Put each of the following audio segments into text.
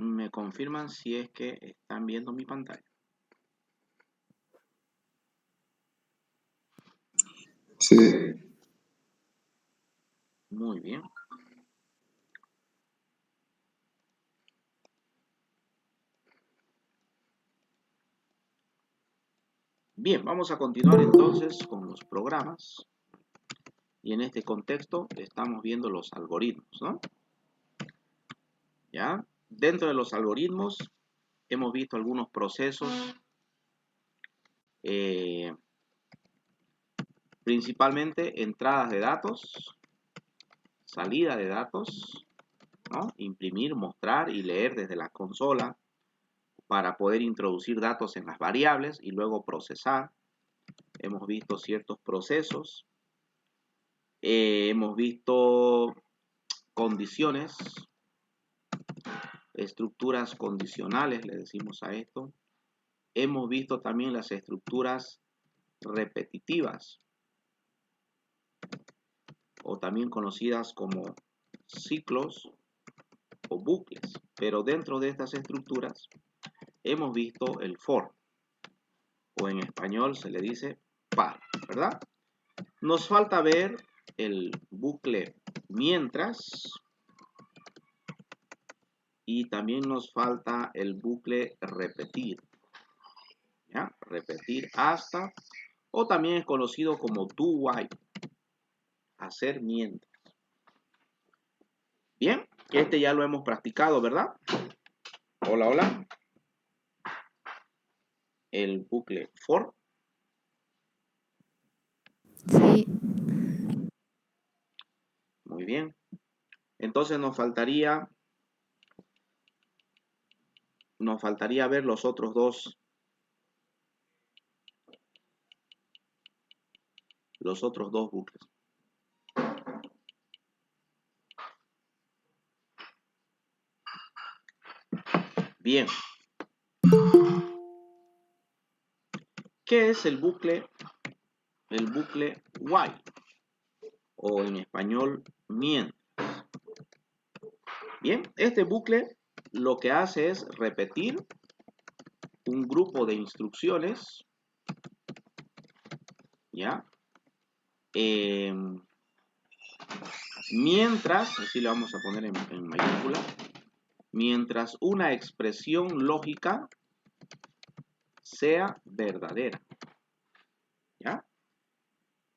Me confirman si es que están viendo mi pantalla. Sí. Muy bien. Bien, vamos a continuar entonces con los programas. Y en este contexto estamos viendo los algoritmos, ¿no? ¿Ya? Dentro de los algoritmos hemos visto algunos procesos, principalmente entradas de datos, salida de datos, ¿no? Imprimir, mostrar y leer desde la consola para poder introducir datos en las variables y luego procesar. Hemos visto ciertos procesos, hemos visto condiciones, estructuras condicionales, le decimos a esto. Hemos visto también las estructuras repetitivas, o también conocidas como ciclos o bucles. Pero dentro de estas estructuras hemos visto el for, o en español se le dice para, ¿verdad? Nos falta ver el bucle mientras, y también nos falta el bucle repetir, ¿ya? Repetir hasta, o también es conocido como do while, hacer mientras. Bien, este ya lo hemos practicado, ¿verdad? Hola, hola. El bucle for. Sí. Muy bien. Entonces nos faltaría ver los otros dos bucles. Bien. ¿Qué es el bucle? El bucle while, o en español mientras. Bien, este bucle lo que hace es repetir un grupo de instrucciones, ¿ya? Mientras, así le vamos a poner en mayúscula, mientras una expresión lógica sea verdadera, ¿ya?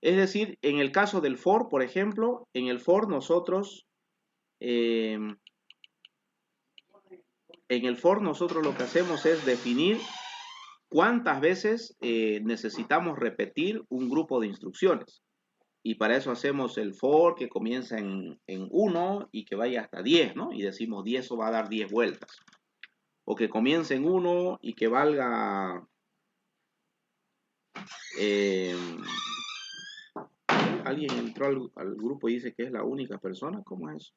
Es decir, en el caso del for, por ejemplo, en el for nosotros lo que hacemos es definir cuántas veces necesitamos repetir un grupo de instrucciones. Y para eso hacemos el for que comienza en 1 y que vaya hasta 10, ¿no? Y decimos 10, eso va a dar 10 vueltas. O que comience en 1 y que valga... alguien entró al grupo y dice que es la única persona. ¿Cómo es eso?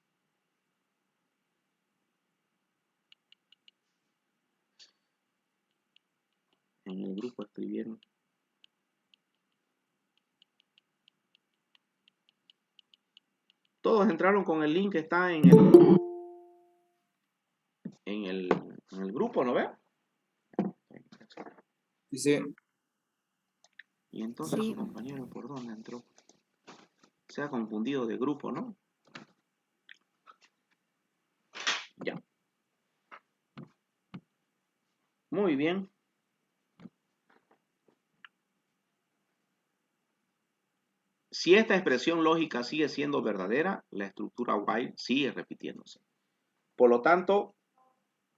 En el grupo escribieron. Todos entraron con el link que está en el grupo, ¿no ve? Sí. Y entonces Sí. su compañero, ¿por dónde entró? Se ha confundido de grupo, ¿no? Ya. Muy bien. Si esta expresión lógica sigue siendo verdadera, la estructura while sigue repitiéndose. Por lo tanto,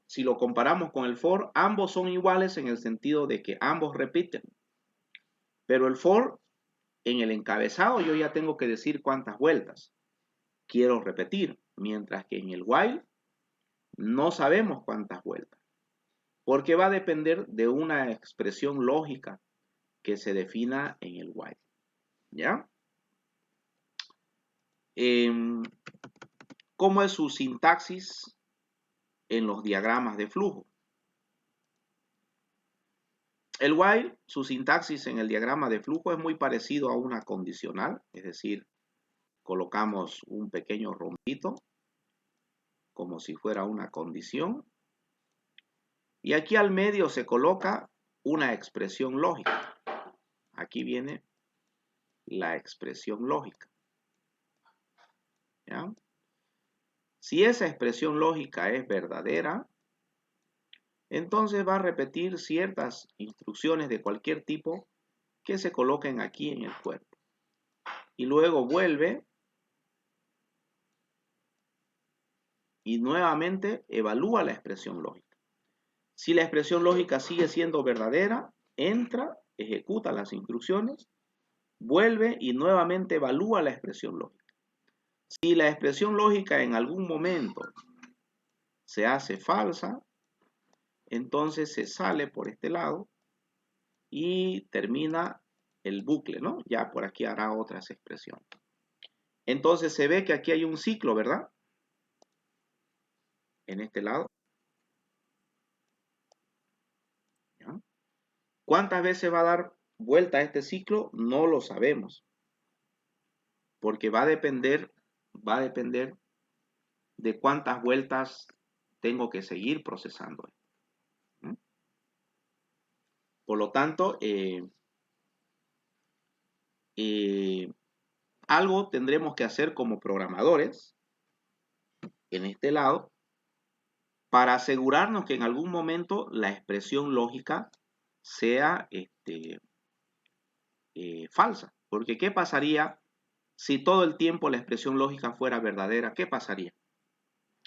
si lo comparamos con el for, ambos son iguales en el sentido de que ambos repiten. Pero el for, en el encabezado yo ya tengo que decir cuántas vueltas quiero repetir, mientras que en el while no sabemos cuántas vueltas, porque va a depender de una expresión lógica que se defina en el while. ¿Ya? ¿Cómo es su sintaxis en los diagramas de flujo? El while, su sintaxis en el diagrama de flujo es muy parecido a una condicional, es decir, colocamos un pequeño rombito como si fuera una condición Y aquí al medio se coloca una expresión lógica. Aquí viene la expresión lógica. ¿Ya? Si esa expresión lógica es verdadera, entonces va a repetir ciertas instrucciones de cualquier tipo que se coloquen aquí en el cuerpo. Y luego vuelve y nuevamente evalúa la expresión lógica. Si la expresión lógica sigue siendo verdadera, entra, ejecuta las instrucciones, vuelve y nuevamente evalúa la expresión lógica. Si la expresión lógica en algún momento se hace falsa, entonces se sale por este lado y termina el bucle, ¿no? Ya por aquí hará otras expresiones. Entonces se ve que aquí hay un ciclo, ¿verdad? En este lado. ¿Ya? ¿Cuántas veces va a dar vuelta a este ciclo? No lo sabemos. Porque va a depender de cuántas vueltas tengo que seguir procesando. ¿Mm? Por lo tanto, algo tendremos que hacer como programadores en este lado para asegurarnos que en algún momento la expresión lógica sea falsa. Porque ¿qué pasaría si todo el tiempo la expresión lógica fuera verdadera? ¿Qué pasaría?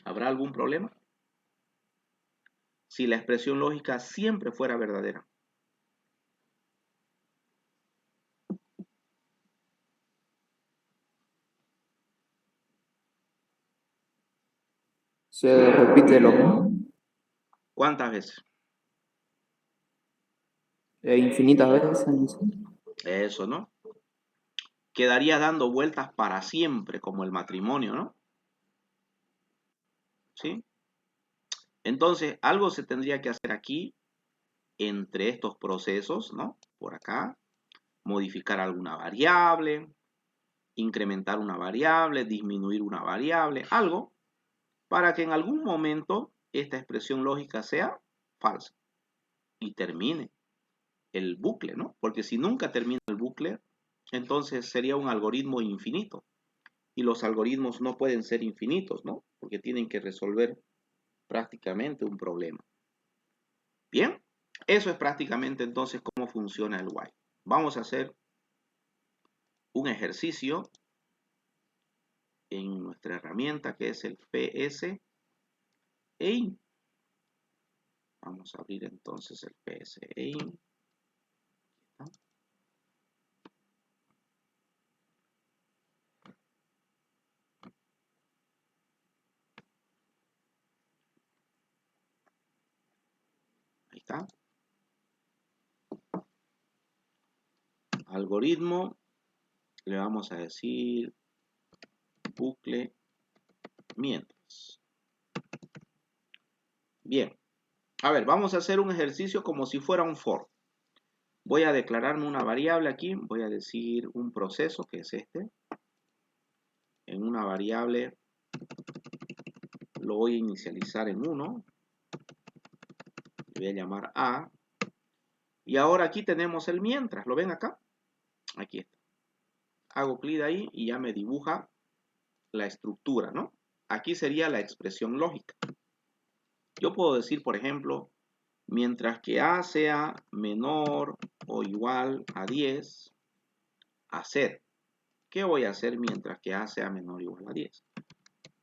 ¿Habrá algún problema? Si la expresión lógica siempre fuera verdadera. Se repite lo mismo ¿Cuántas veces? infinitas veces. No sé. Eso, ¿no? Quedaría dando vueltas para siempre, como el matrimonio, ¿no? ¿Sí? Entonces, algo se tendría que hacer aquí entre estos procesos, ¿no? Por acá, modificar alguna variable, incrementar una variable, disminuir una variable, algo para que en algún momento esta expresión lógica sea falsa y termine el bucle, ¿no? Porque si nunca termina el bucle, entonces sería un algoritmo infinito. Y los algoritmos no pueden ser infinitos, ¿no? Porque tienen que resolver prácticamente un problema. Bien, eso es prácticamente entonces cómo funciona el while. Vamos a hacer un ejercicio en nuestra herramienta que es el PS EIN. Vamos a abrir entonces el PS EIN. Ahí está. Algoritmo, le vamos a decir bucle mientras. Bien, a ver, vamos a hacer un ejercicio como si fuera un for. Voy a declararme una variable aquí, voy a decir un proceso que es este. En una variable lo voy a inicializar en 1, le voy a llamar A. Y ahora aquí tenemos el mientras, ¿lo ven acá? Aquí está. Hago clic ahí y ya me dibuja la estructura, ¿no? Aquí sería la expresión lógica. Yo puedo decir, por ejemplo, mientras que A sea menor o igual a 10, hacer. ¿Qué voy a hacer mientras que A sea menor o igual a 10?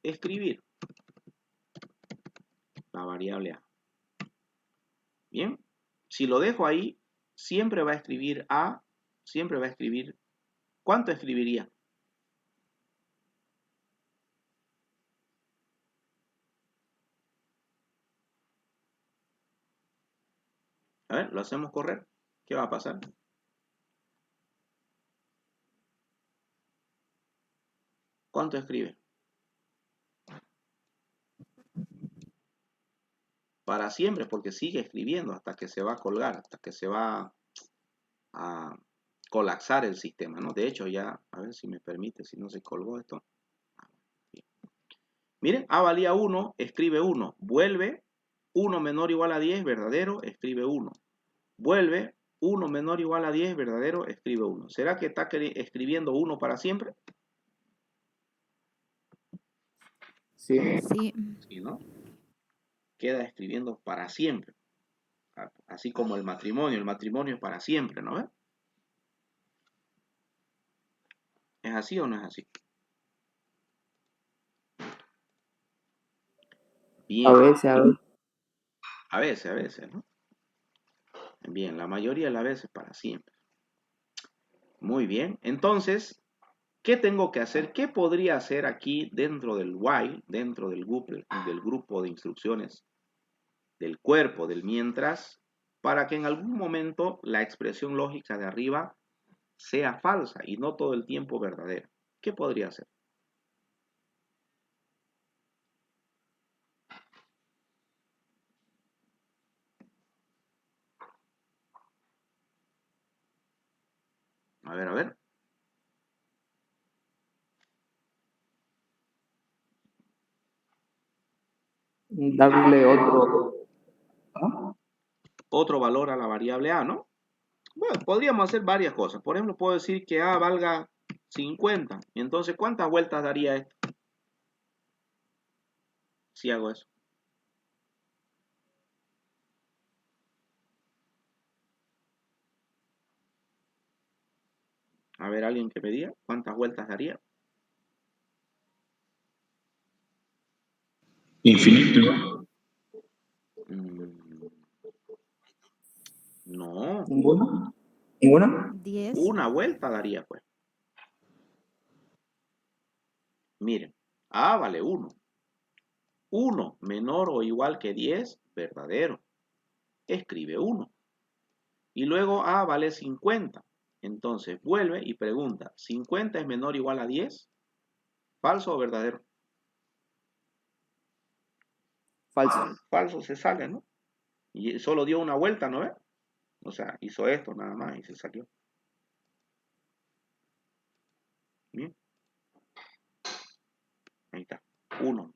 Escribir la variable A. Bien, si lo dejo ahí, siempre va a escribir A, siempre va a escribir. ¿Cuánto escribiría? A ver, lo hacemos correr. ¿Qué va a pasar? ¿Cuánto escribe? Para siempre, porque sigue escribiendo hasta que se va a colgar, hasta que se va a colapsar el sistema, ¿no? De hecho, ya, a ver si me permite, si no se colgó esto. Bien. Miren, A valía 1, escribe 1, vuelve 1 menor o igual a 10, verdadero, escribe 1. Vuelve, 1 menor o igual a 10, verdadero, escribe 1. ¿Será que está escribiendo 1 para siempre? Sí. Sí. Sí, ¿no? Queda escribiendo para siempre. Así como el matrimonio es para siempre, ¿no ves? ¿Es así o no es así? Bien. A veces. A veces, ¿no? Bien, la mayoría de las veces para siempre. Muy bien. Entonces, ¿qué tengo que hacer? ¿Qué podría hacer aquí dentro del while, dentro del grupo de instrucciones del cuerpo del mientras, para que en algún momento la expresión lógica de arriba sea falsa y no todo el tiempo verdadera? ¿Qué podría hacer? A ver, a ver. Darle otro. ¿Ah? Otro valor a la variable A, ¿no? Bueno, podríamos hacer varias cosas. Por ejemplo, puedo decir que A valga 50. Y entonces, ¿cuántas vueltas daría esto si hago eso? A ver, alguien que me diga cuántas vueltas daría. Infinito. No, ¿Ninguna? ¿Ninguna? 10. una vuelta daría, pues. Miren, A vale 1. 1 menor o igual que 10, verdadero. Escribe 1. Y luego A vale 50. Entonces vuelve y pregunta, ¿50 es menor o igual a 10? ¿Falso o verdadero? Falso. Falso se sale, ¿no? Y solo dio una vuelta, ¿no ves? O sea, hizo esto nada más y se salió. Bien. Ahí está. 1.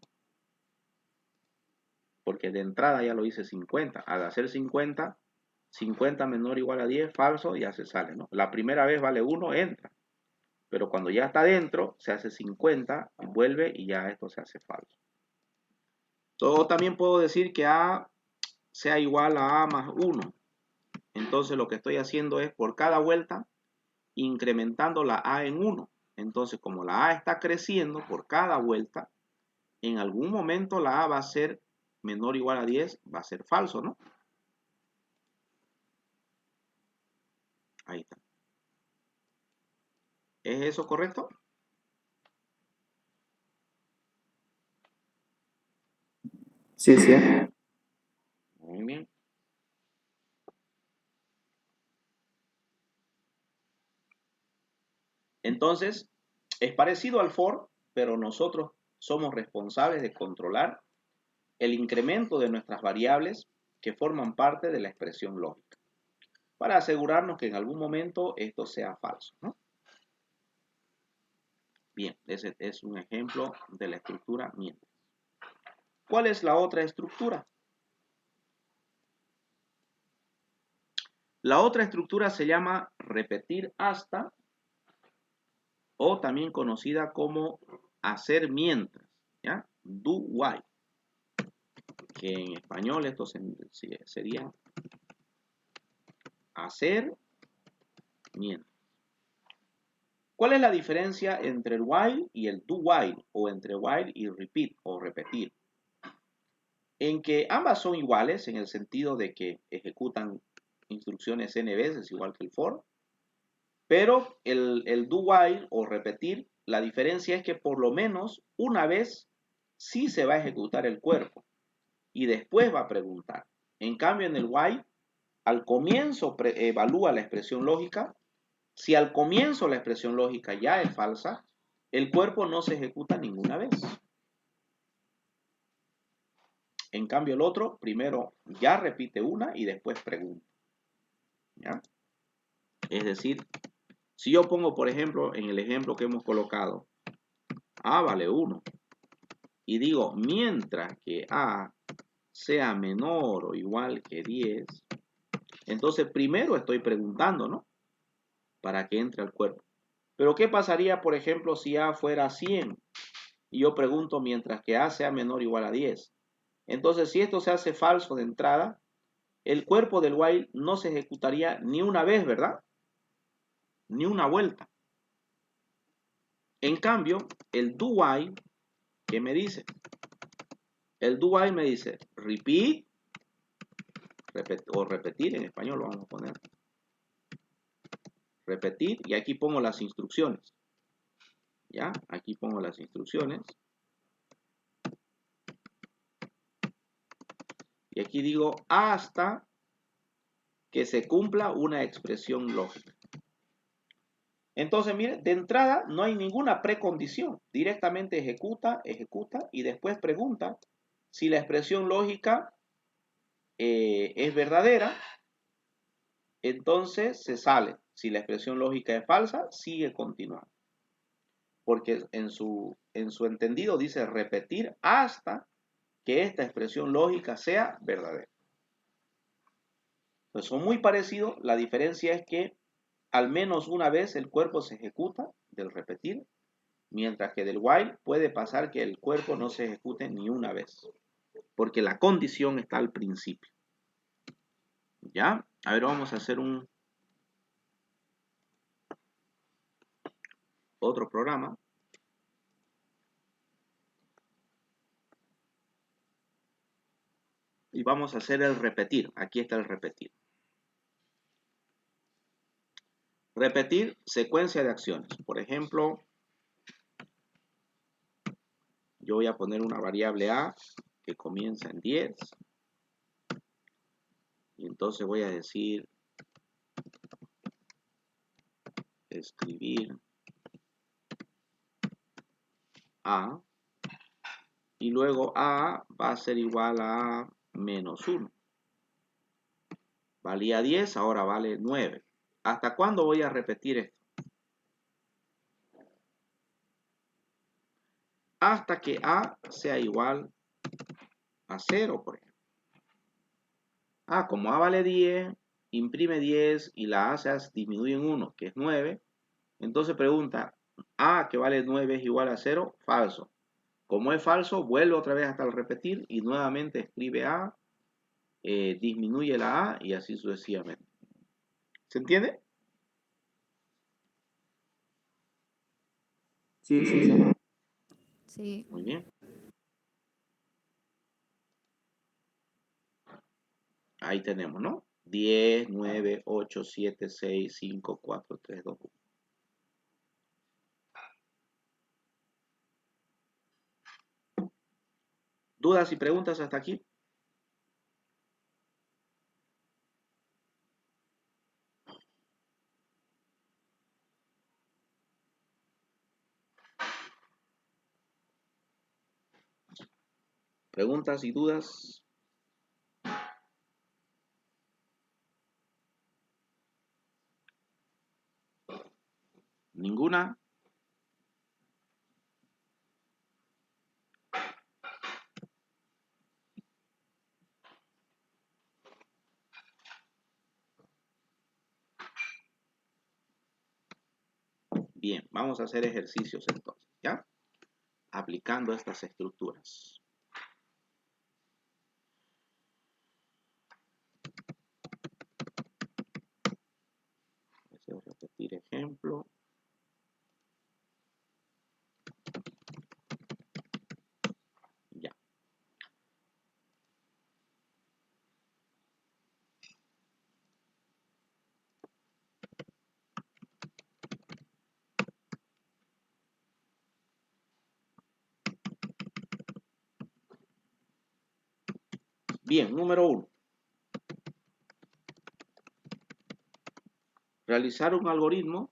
Porque de entrada ya lo hice 50. Al hacer 50, 50 menor o igual a 10, falso, ya se sale, ¿no? La primera vez vale 1, entra. Pero cuando ya está dentro, se hace 50, vuelve y ya esto se hace falso. Yo también puedo decir que A sea igual a A más 1. Entonces lo que estoy haciendo es por cada vuelta incrementando la A en 1. Entonces como la A está creciendo por cada vuelta, en algún momento la A va a ser menor o igual a 10, va a ser falso, ¿no? Ahí está. ¿Es eso correcto? Sí. Muy bien. Entonces, es parecido al for, pero nosotros somos responsables de controlar el incremento de nuestras variables que forman parte de la expresión lógica, para asegurarnos que en algún momento esto sea falso, ¿no? Bien, ese es un ejemplo de la estructura mientras. ¿Cuál es la otra estructura? La otra estructura se llama repetir hasta, o también conocida como hacer mientras, ¿ya? Do while, que en español esto sería hacer mientras. ¿Cuál es la diferencia entre el while y el do while, o entre while y repeat, o repetir? En que ambas son iguales en el sentido de que ejecutan instrucciones n veces, igual que el for, pero el do while o repetir, la diferencia es que por lo menos una vez sí se va a ejecutar el cuerpo y después va a preguntar. En cambio, en el while, al comienzo evalúa la expresión lógica. Si al comienzo la expresión lógica ya es falsa, el cuerpo no se ejecuta ninguna vez. En cambio, el otro primero ya repite una y después pregunta. ¿Ya? Es decir, si yo pongo, por ejemplo, en el ejemplo que hemos colocado, A vale 1, y digo, mientras que A sea menor o igual que 10, entonces primero estoy preguntando, ¿no? Para que entre al cuerpo. Pero ¿qué pasaría, por ejemplo, si A fuera 100? Y yo pregunto mientras que A sea menor o igual a 10. Entonces, si esto se hace falso de entrada, el cuerpo del while no se ejecutaría ni una vez, ¿verdad? Ni una vuelta. En cambio, el do while, ¿qué me dice? El do while me dice repeat, o repetir en español lo vamos a poner. Repetir, y aquí pongo las instrucciones. ¿Ya? Aquí pongo las instrucciones. Y aquí digo hasta que se cumpla una expresión lógica. Entonces, mire, de entrada no hay ninguna precondición. Directamente ejecuta, ejecuta y después pregunta si la expresión lógica es verdadera. Entonces se sale. Si la expresión lógica es falsa, sigue continuando. Porque en su entendido dice repetir hasta que esta expresión lógica sea verdadera. Pues son muy parecidos. La diferencia es que al menos una vez el cuerpo se ejecuta del repetir, mientras que del while puede pasar que el cuerpo no se ejecute ni una vez, porque la condición está al principio. ¿Ya? A ver, vamos a hacer otro programa. Y vamos a hacer el repetir. Aquí está el repetir. Repetir secuencia de acciones. Por ejemplo, yo voy a poner una variable A que comienza en 10. Y entonces voy a decir escribir A. Y luego A va a ser igual a menos 1. Valía 10, ahora vale 9. ¿Hasta cuándo voy a repetir esto? Hasta que A sea igual a 0, por ejemplo. Como A vale 10, imprime 10 y la A se disminuye en 1, que es 9. Entonces pregunta, A que vale 9 es igual a 0, falso. Como es falso, vuelve otra vez hasta el repetir y nuevamente escribe A, disminuye la A y así sucesivamente. ¿Se entiende? Sí, sí, sí. Sí. Muy bien. Ahí tenemos, ¿no? 10, 9, 8, 7, 6, 5, 4, 3, 2, 1. ¿Dudas y preguntas hasta aquí? ¿Preguntas y dudas? ¿Ninguna? Bien, vamos a hacer ejercicios entonces, ¿ya? Aplicando estas estructuras. Voy a repetir ejemplo. Ya. Bien, número 1. Realizar un algoritmo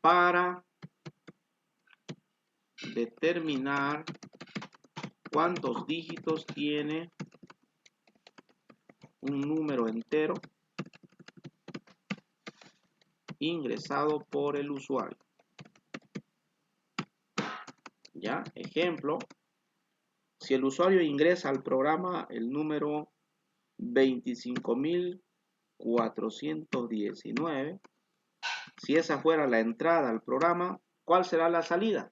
para determinar cuántos dígitos tiene un número entero ingresado por el usuario. ¿Ya? Ejemplo, Si el usuario ingresa al programa el número 25.419, si esa fuera la entrada al programa, ¿cuál será la salida?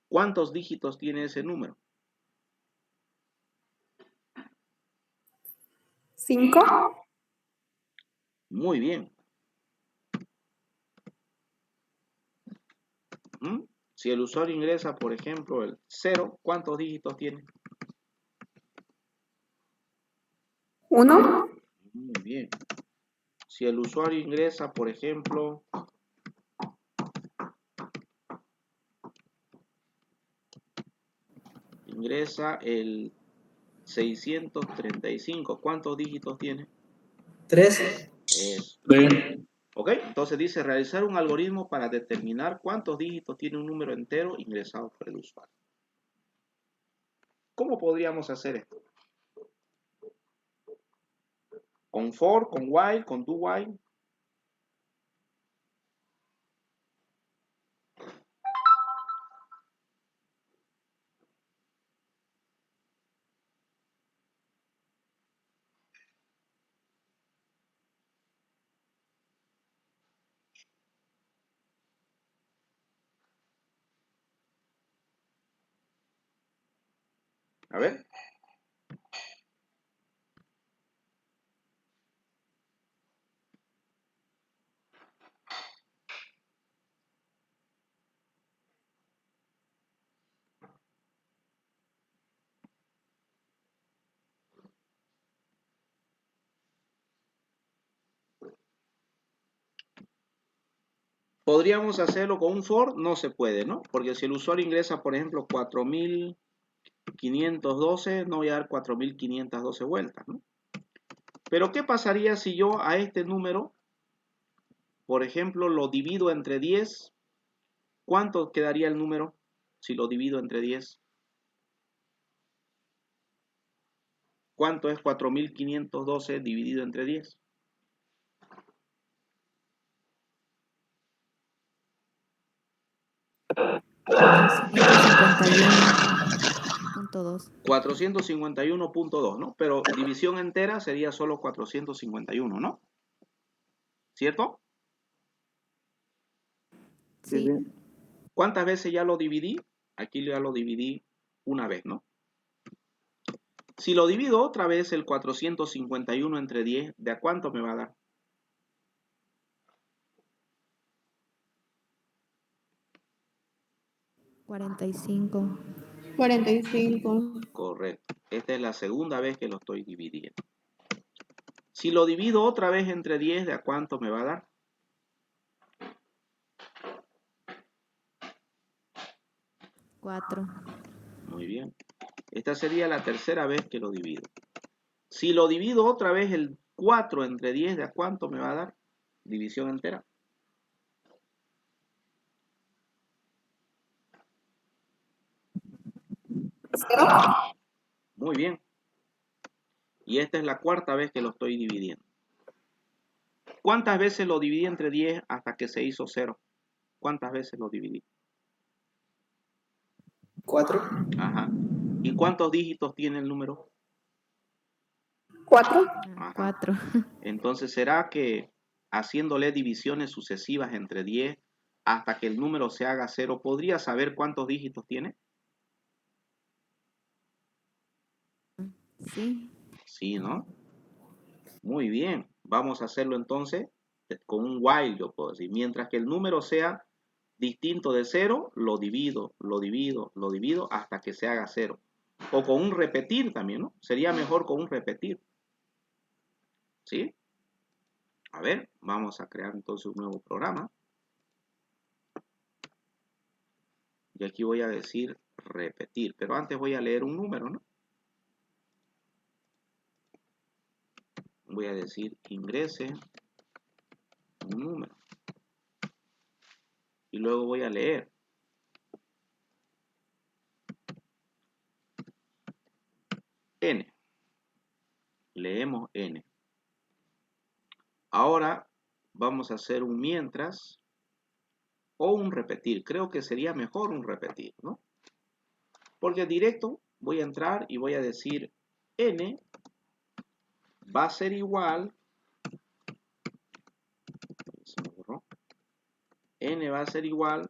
¿Cuántos dígitos tiene ese número? 5. Muy bien. Si el usuario ingresa, por ejemplo, el 0, ¿cuántos dígitos tiene? 1. Muy bien. Si el usuario ingresa, por ejemplo, ingresa el 635, ¿cuántos dígitos tiene? 3. Eso. Bien. ¿Ok? Entonces dice realizar un algoritmo para determinar cuántos dígitos tiene un número entero ingresado por el usuario. ¿Cómo podríamos hacer esto? ¿Con for, con while, con do while? A ver. ¿Podríamos hacerlo con un for? No se puede, ¿no? Porque si el usuario ingresa, por ejemplo, 4.512, no voy a dar 4.512 vueltas, ¿no? Pero ¿qué pasaría si yo a este número, por ejemplo, lo divido entre 10? ¿Cuánto quedaría el número si lo divido entre 10? ¿Cuánto es 4.512 dividido entre 10? 451.2. 451.2, ¿no? Pero división entera sería solo 451, ¿no? ¿Cierto? Sí. ¿Cuántas veces ya lo dividí? Aquí ya lo dividí una vez, ¿no? Si lo divido otra vez el 451 entre 10, ¿de a cuánto me va a dar? 45. 45. Correcto. Esta es la segunda vez que lo estoy dividiendo. Si lo divido otra vez entre 10, ¿de a cuánto me va a dar? 4. Muy bien. Esta sería la tercera vez que lo divido. Si lo divido otra vez el 4 entre 10, ¿de a cuánto me va a dar? División entera. 0. Muy bien. Y esta es la cuarta vez que lo estoy dividiendo. ¿Cuántas veces lo dividí entre 10 hasta que se hizo 0? ¿Cuántas veces lo dividí? 4. Ajá. ¿Y cuántos dígitos tiene el número? 4. Ajá. 4. Entonces, ¿será que haciéndole divisiones sucesivas entre 10 hasta que el número se haga 0, podría saber cuántos dígitos tiene? Sí. Sí, ¿no? Muy bien. Vamos a hacerlo entonces con un while, yo puedo decir. Mientras que el número sea distinto de 0, lo divido, lo divido, lo divido hasta que se haga 0. O con un repetir también, ¿no? Sería mejor con un repetir. ¿Sí? A ver, vamos a crear entonces un nuevo programa. Y aquí voy a decir repetir, pero antes voy a leer un número, ¿no? Voy a decir ingrese un número. Y luego voy a leer. N. Leemos N. Ahora vamos a hacer un mientras o un repetir. Creo que sería mejor un repetir, ¿no? Porque directo voy a entrar y voy a decir n va a ser igual, se me borró, n va a ser igual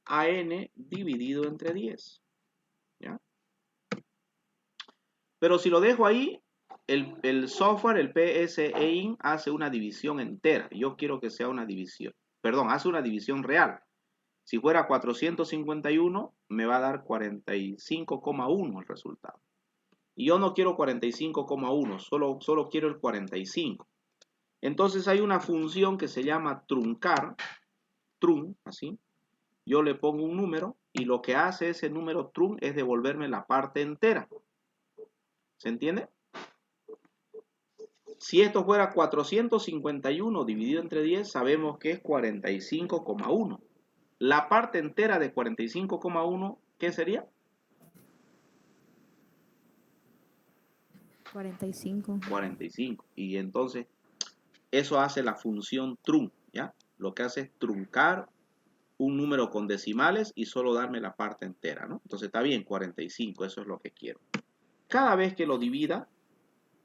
a n dividido entre 10. ¿Ya? Pero si lo dejo ahí, el software, el PSEIN, hace una división entera. Yo quiero que sea una división, perdón, hace una división real. Si fuera 451, me va a dar 45,1 el resultado. Y yo no quiero 45,1, solo quiero el 45. Entonces hay una función que se llama truncar, trun, así. Yo le pongo un número y lo que hace ese número trun es devolverme la parte entera. ¿Se entiende? Si esto fuera 451 dividido entre 10, sabemos que es 45,1. La parte entera de 45,1, ¿qué sería? 45. 45. Y entonces, eso hace la función trun, ¿ya? Lo que hace es truncar un número con decimales y solo darme la parte entera, ¿no? Entonces está bien, 45, eso es lo que quiero. Cada vez que lo divida,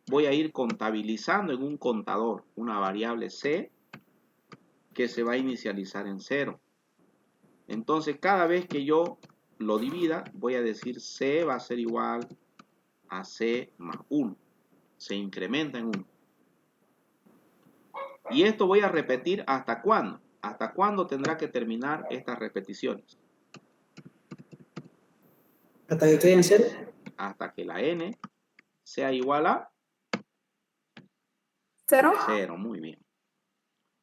voy a ir contabilizando en un contador una variable c que se va a inicializar en 0. Entonces, cada vez que yo lo divida, voy a decir c va a ser igual a c más 1. Se incrementa en 1. Y esto voy a repetir ¿hasta cuándo? ¿Hasta cuándo tendrá que terminar estas repeticiones? Hasta que quede en 0. Hasta que la n sea igual a 0. 0. Muy bien.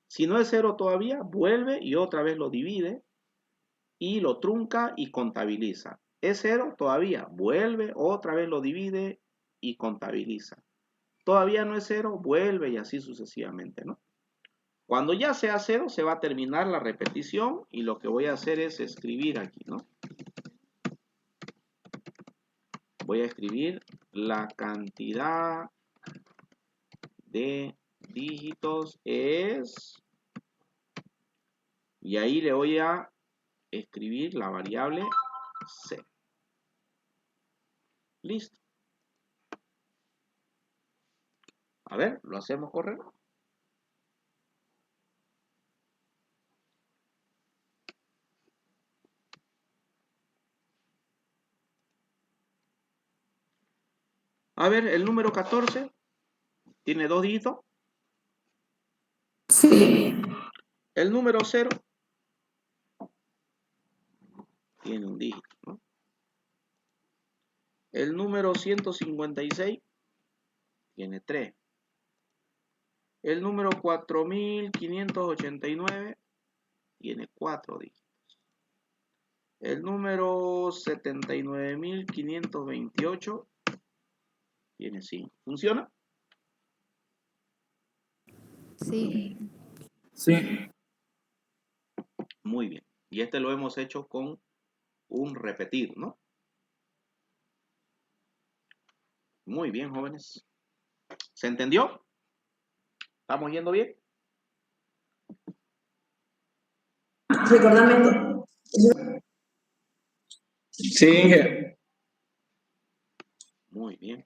Si no es 0 todavía, vuelve y otra vez lo divide y lo trunca y contabiliza. ¿Es 0 todavía? Vuelve, otra vez lo divide y contabiliza. Todavía no es 0, vuelve y así sucesivamente, ¿no? Cuando ya sea 0, se va a terminar la repetición y lo que voy a hacer es escribir aquí, ¿no? Voy a escribir la cantidad de dígitos es... Y ahí le voy a escribir la variable c. Listo. A ver, lo hacemos correr. A ver, el número 14 tiene 2 dígitos. Sí. El número 0 tiene un dígito, ¿no? El número 156 tiene 3. El número 4589 tiene 4 dígitos. El número 79528 tiene 5. ¿Funciona? Sí. Sí. Muy bien. Y este lo hemos hecho con un repetir, ¿no? Muy bien, jóvenes. ¿Se entendió? ¿Estamos yendo bien? Recordame. Sí. Muy bien.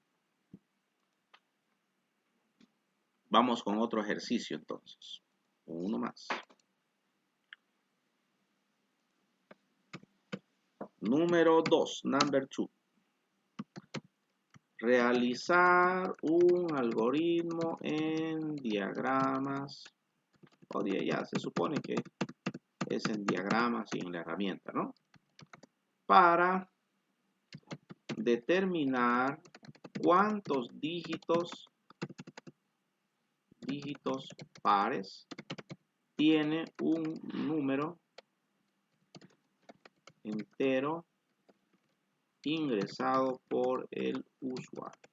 Vamos con otro ejercicio entonces. Uno más. Número 2, number 2. Realizar un algoritmo en diagramas. Oye, ya se supone que es en diagramas y en la herramienta, ¿no? Para determinar cuántos dígitos pares tiene un número entero ingresado por el usuario.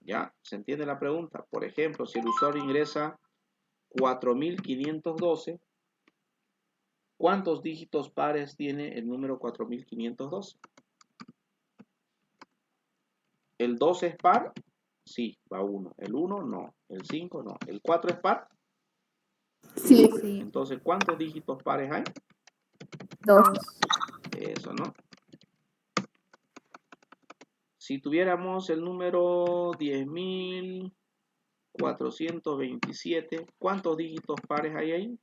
¿Ya? ¿Se entiende la pregunta? Por ejemplo, si el usuario ingresa 4512, ¿cuántos dígitos pares tiene el número 4512? ¿El 2 es par? Sí, va 1. El 1 no. El 5 no. ¿El 4 es par? Sí. Sí. Entonces, ¿cuántos dígitos pares hay? 2. 2. Eso, ¿no? Si tuviéramos el número 10.427, ¿cuántos dígitos pares hay ahí?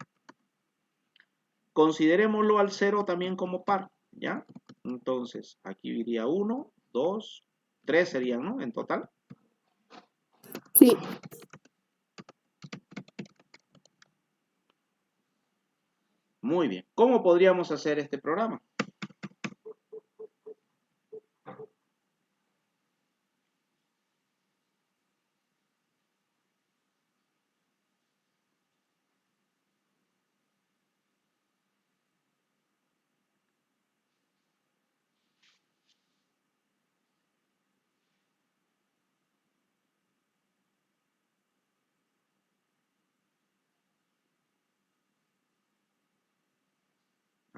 Considerémoslo al 0 también como par, ¿ya? Entonces, aquí iría 1, 2, 3 serían, ¿no? En total. Sí. Muy bien. ¿Cómo podríamos hacer este programa?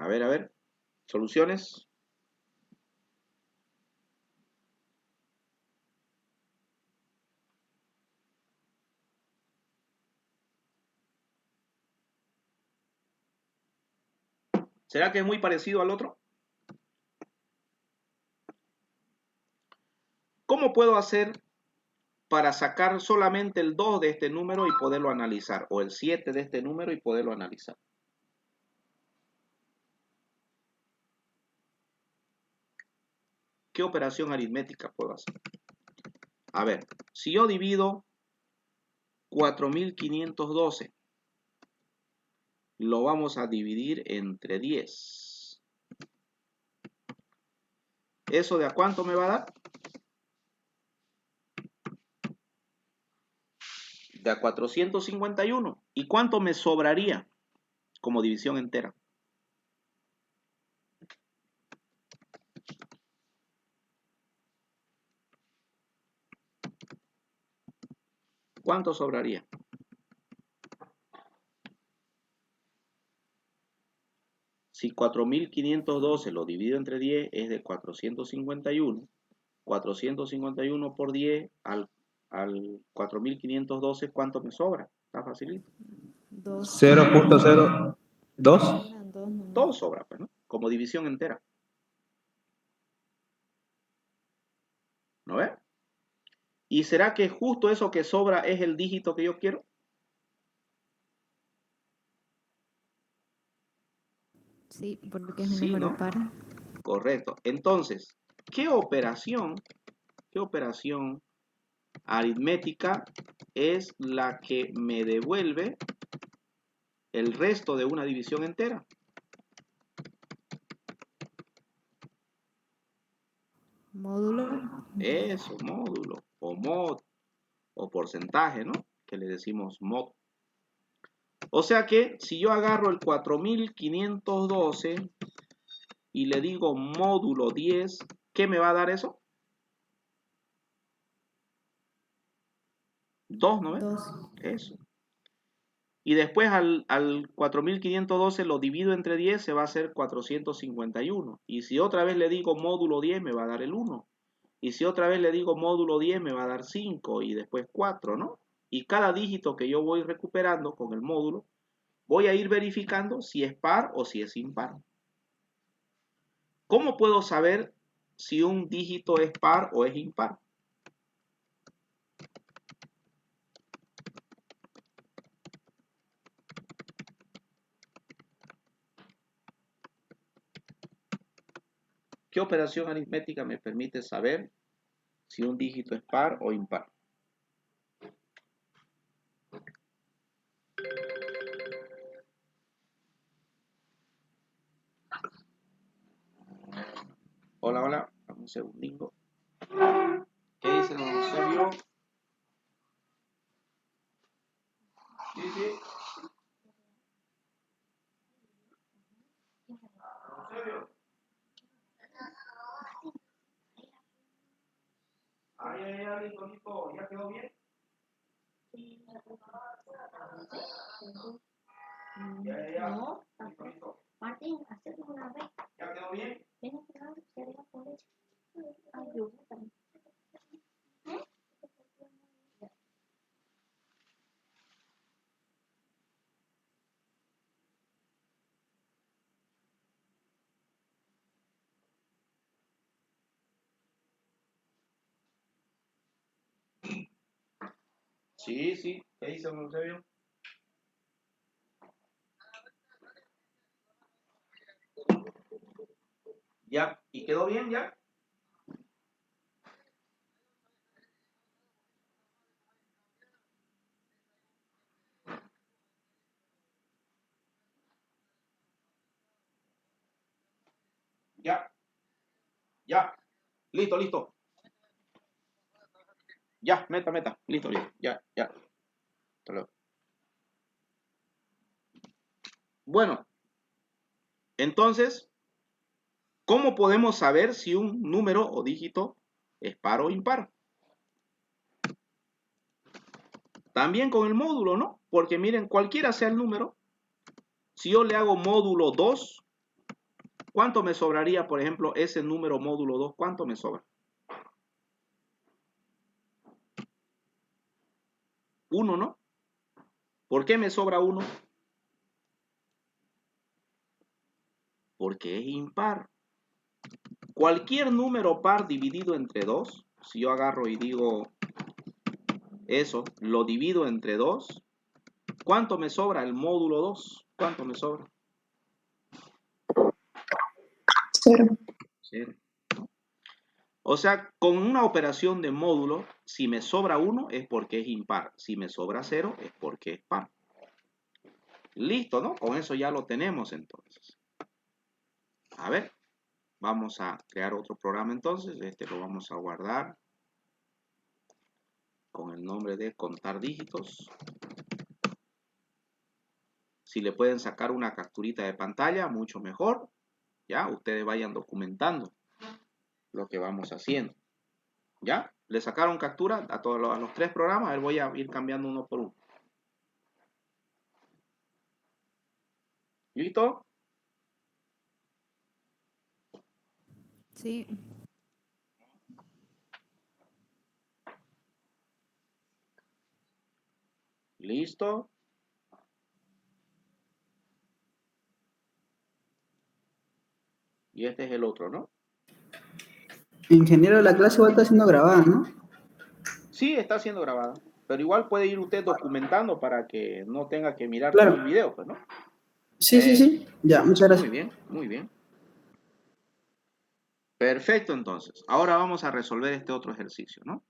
A ver. Soluciones. ¿Será que es muy parecido al otro? ¿Cómo puedo hacer para sacar solamente el 2 de este número y poderlo analizar? O el 7 de este número y poderlo analizar. ¿Qué operación aritmética puedo hacer? A ver, si yo divido 4.512, lo vamos a dividir entre 10. ¿Eso de a cuánto me va a dar? De a 451. ¿Y cuánto me sobraría como división entera? ¿Cuánto sobraría? Si 4.512 lo divido entre 10 es de 451. 451 por 10 al 4.512, ¿cuánto me sobra? Está facilito. 2. 0.02. Eran 2 nomás. Todo sobra, pues, ¿no? Como división entera. ¿No ves? ¿Y será que justo eso que sobra es el dígito que yo quiero? Sí, porque es un Sí, número ¿no? par. Correcto. Entonces, ¿qué operación aritmética es la que me devuelve el resto de una división entera? Módulo. Eso, módulo, o mod, o porcentaje, ¿no? Que le decimos mod. O sea que si yo agarro el 4.512 y le digo módulo 10, ¿qué me va a dar eso? 2, ¿no ves? 2. Eso. Y después al 4.512 lo divido entre 10, se va a hacer 451. Y si otra vez le digo módulo 10, me va a dar el 1. Y si otra vez le digo módulo 10, me va a dar 5 y después 4, ¿no? Y cada dígito que yo voy recuperando con el módulo, voy a ir verificando si es par o si es impar. ¿Cómo puedo saber si un dígito es par o es impar? ¿Qué operación aritmética me permite saber si un dígito es par o impar? Hola, un segundito. ¿Qué dice don Eusebio? Sí. Eusebio. Ahí, Tonito, ¿ya quedó bien? Ya. No, Tonito, Martín, hacemos una vez. ¿ya quedó bien? Ven a pegar, se deja por eso. Ay, yo también. Sí, sí. ¿Qué dice don Eusebio? Ya. ¿Y quedó bien ya? Ya. Ya. Listo, listo. Ya, meta, meta. Listo, listo. Ya, ya. Hasta luego. Bueno, entonces, ¿cómo podemos saber si un número o dígito es par o impar? También con el módulo, ¿no? Porque miren, cualquiera sea el número, si yo le hago módulo 2, ¿cuánto me sobraría, por ejemplo, ese número módulo 2? ¿Cuánto me sobra? 1, ¿no? ¿Por qué me sobra 1? Porque es impar. Cualquier número par dividido entre 2, si yo agarro y digo eso, lo divido entre 2, ¿cuánto me sobra el módulo 2? ¿Cuánto me sobra? 0. 0. O sea, con una operación de módulo, si me sobra 1 es porque es impar. Si me sobra 0 es porque es par. Listo, ¿no? Con eso ya lo tenemos entonces. A ver, vamos a crear otro programa entonces. Este lo vamos a guardar con el nombre de contar dígitos. Si le pueden sacar una capturita de pantalla, mucho mejor. Ya, ustedes vayan documentando lo que vamos haciendo. ¿Ya? ¿Le sacaron captura a todos los 3 programas? A ver, voy a ir cambiando uno por uno. ¿Listo? Sí. ¿Listo? Y este es el otro, ¿no? Ingeniero, la clase igual está siendo grabada, ¿no? Sí, está siendo grabada. Pero igual puede ir usted documentando para que no tenga que mirar todo el Claro. video, pues, ¿no? Sí, sí, sí. Ya, muchas Muy gracias. bien, muy bien. Perfecto, entonces. Ahora vamos a resolver este otro ejercicio, ¿no?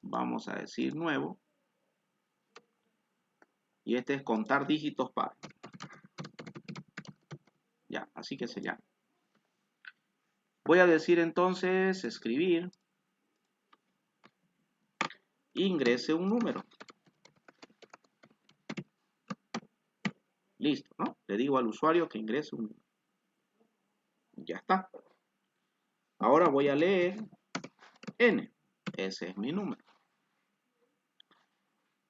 Vamos a decir nuevo. Y este es contar dígitos par. Ya, así que se llama. Voy a decir entonces, escribir. Ingrese un número. Listo, ¿no? Le digo al usuario que ingrese un número. Ya está. Ahora voy a leer n. Ese es mi número.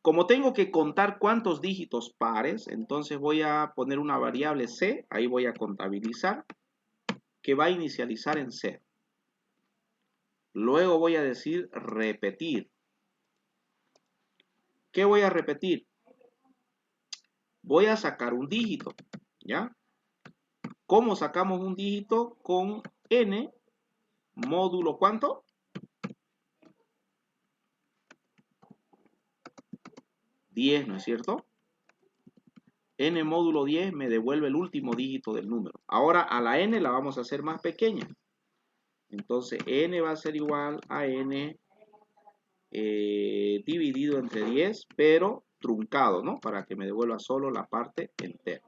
Como tengo que contar cuántos dígitos pares, entonces voy a poner una variable c, ahí voy a contabilizar, que va a inicializar en 0. Luego voy a decir repetir. ¿Qué voy a repetir? Voy a sacar un dígito, ¿ya? ¿Cómo sacamos un dígito? Con n módulo ¿cuánto? 10, ¿no es cierto? N módulo 10 me devuelve el último dígito del número. Ahora a la n la vamos a hacer más pequeña. Entonces n va a ser igual a n dividido entre 10, pero truncado, ¿no? Para que me devuelva solo la parte entera.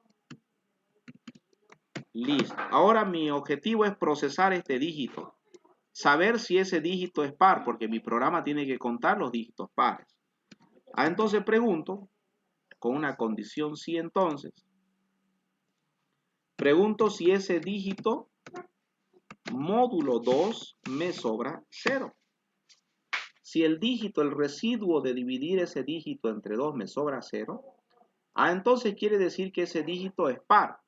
Listo. Ahora mi objetivo es procesar este dígito. Saber si ese dígito es par, porque mi programa tiene que contar los dígitos pares. Entonces pregunto, con una condición sí entonces, pregunto si ese dígito módulo 2 me sobra 0. Si el dígito, el residuo de dividir ese dígito entre 2 me sobra 0, entonces quiere decir que ese dígito es par.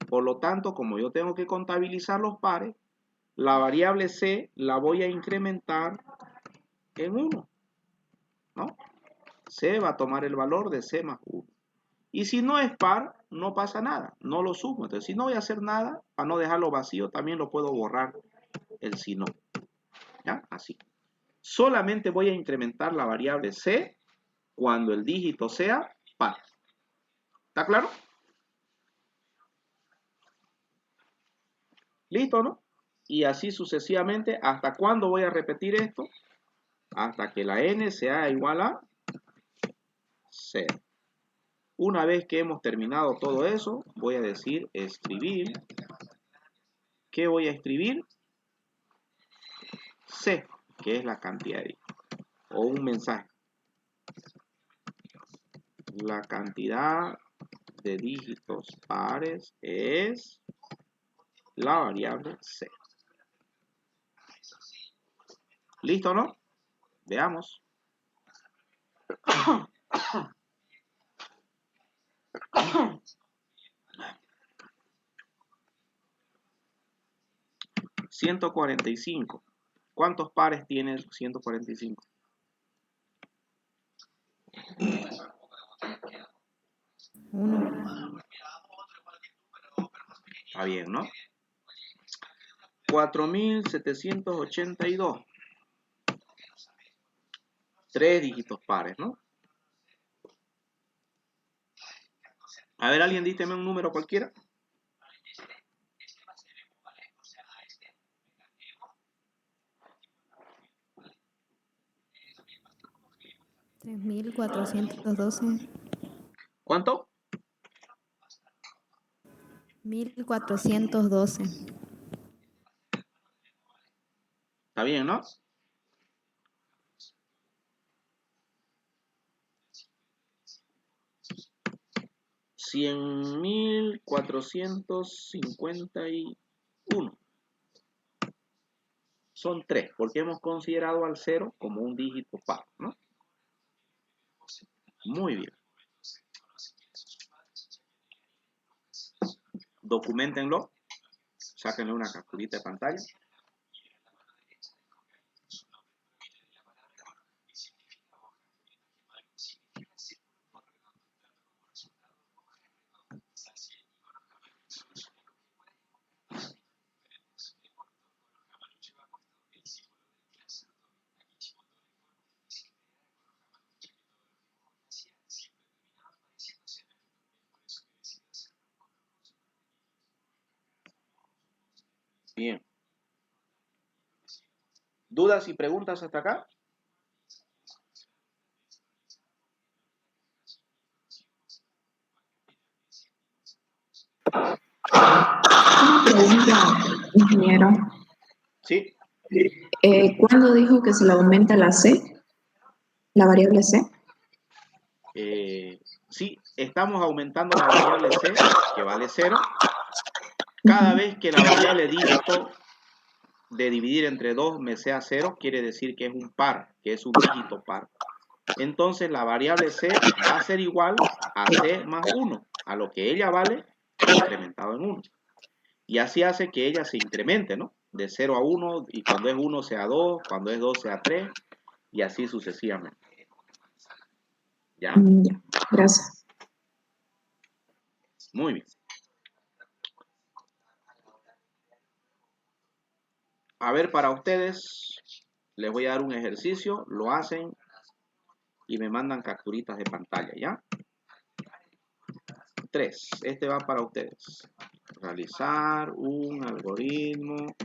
Por lo tanto, como yo tengo que contabilizar los pares, la variable c la voy a incrementar en 1, ¿no? C va a tomar el valor de c más 1. Y si no es par, no pasa nada, no lo sumo. Entonces, si no voy a hacer nada, para no dejarlo vacío, también lo puedo borrar el si no. ¿Ya? Así. Solamente voy a incrementar la variable c cuando el dígito sea par. ¿Está claro? ¿Listo, no? Y así sucesivamente. ¿Hasta cuándo voy a repetir esto? Hasta que la n sea igual a 0. Una vez que hemos terminado todo eso, voy a decir escribir. ¿Qué voy a escribir? C, que es la cantidad de dígitos. O un mensaje. La cantidad de dígitos pares es la variable C. ¿Listo, no? Veamos. $145. ¿Cuántos pares tiene 145? Uno. Está bien, ¿no? 4.782. 3 dígitos pares, ¿no? A ver, alguien dígame un número cualquiera. $3.412. ¿Cuánto? 1.412. Está bien, ¿no? $100.451. Son 3, porque hemos considerado al 0 como un dígito par, ¿no? Muy bien. Documentenlo. Sáquenle una capturita de pantalla. Bien. ¿Dudas y preguntas hasta acá? Una pregunta, ingeniero. Sí. ¿Cuándo dijo que se le aumenta la C, la variable C? Sí, estamos aumentando la variable C, que vale 0. Cada vez que la variable dígito de dividir entre 2 me sea 0, quiere decir que es un par, que es un dígito par. Entonces la variable C va a ser igual a C más 1, a lo que ella vale incrementado en 1. Y así hace que ella se incremente, ¿no? De 0 a 1, y cuando es 1 sea 2, cuando es 2 sea 3, y así sucesivamente. ¿Ya? Ya, gracias. Muy bien. A ver, para ustedes, les voy a dar un ejercicio, lo hacen y me mandan capturitas de pantalla, ¿ya? 3, este va para ustedes. Realizar un algoritmo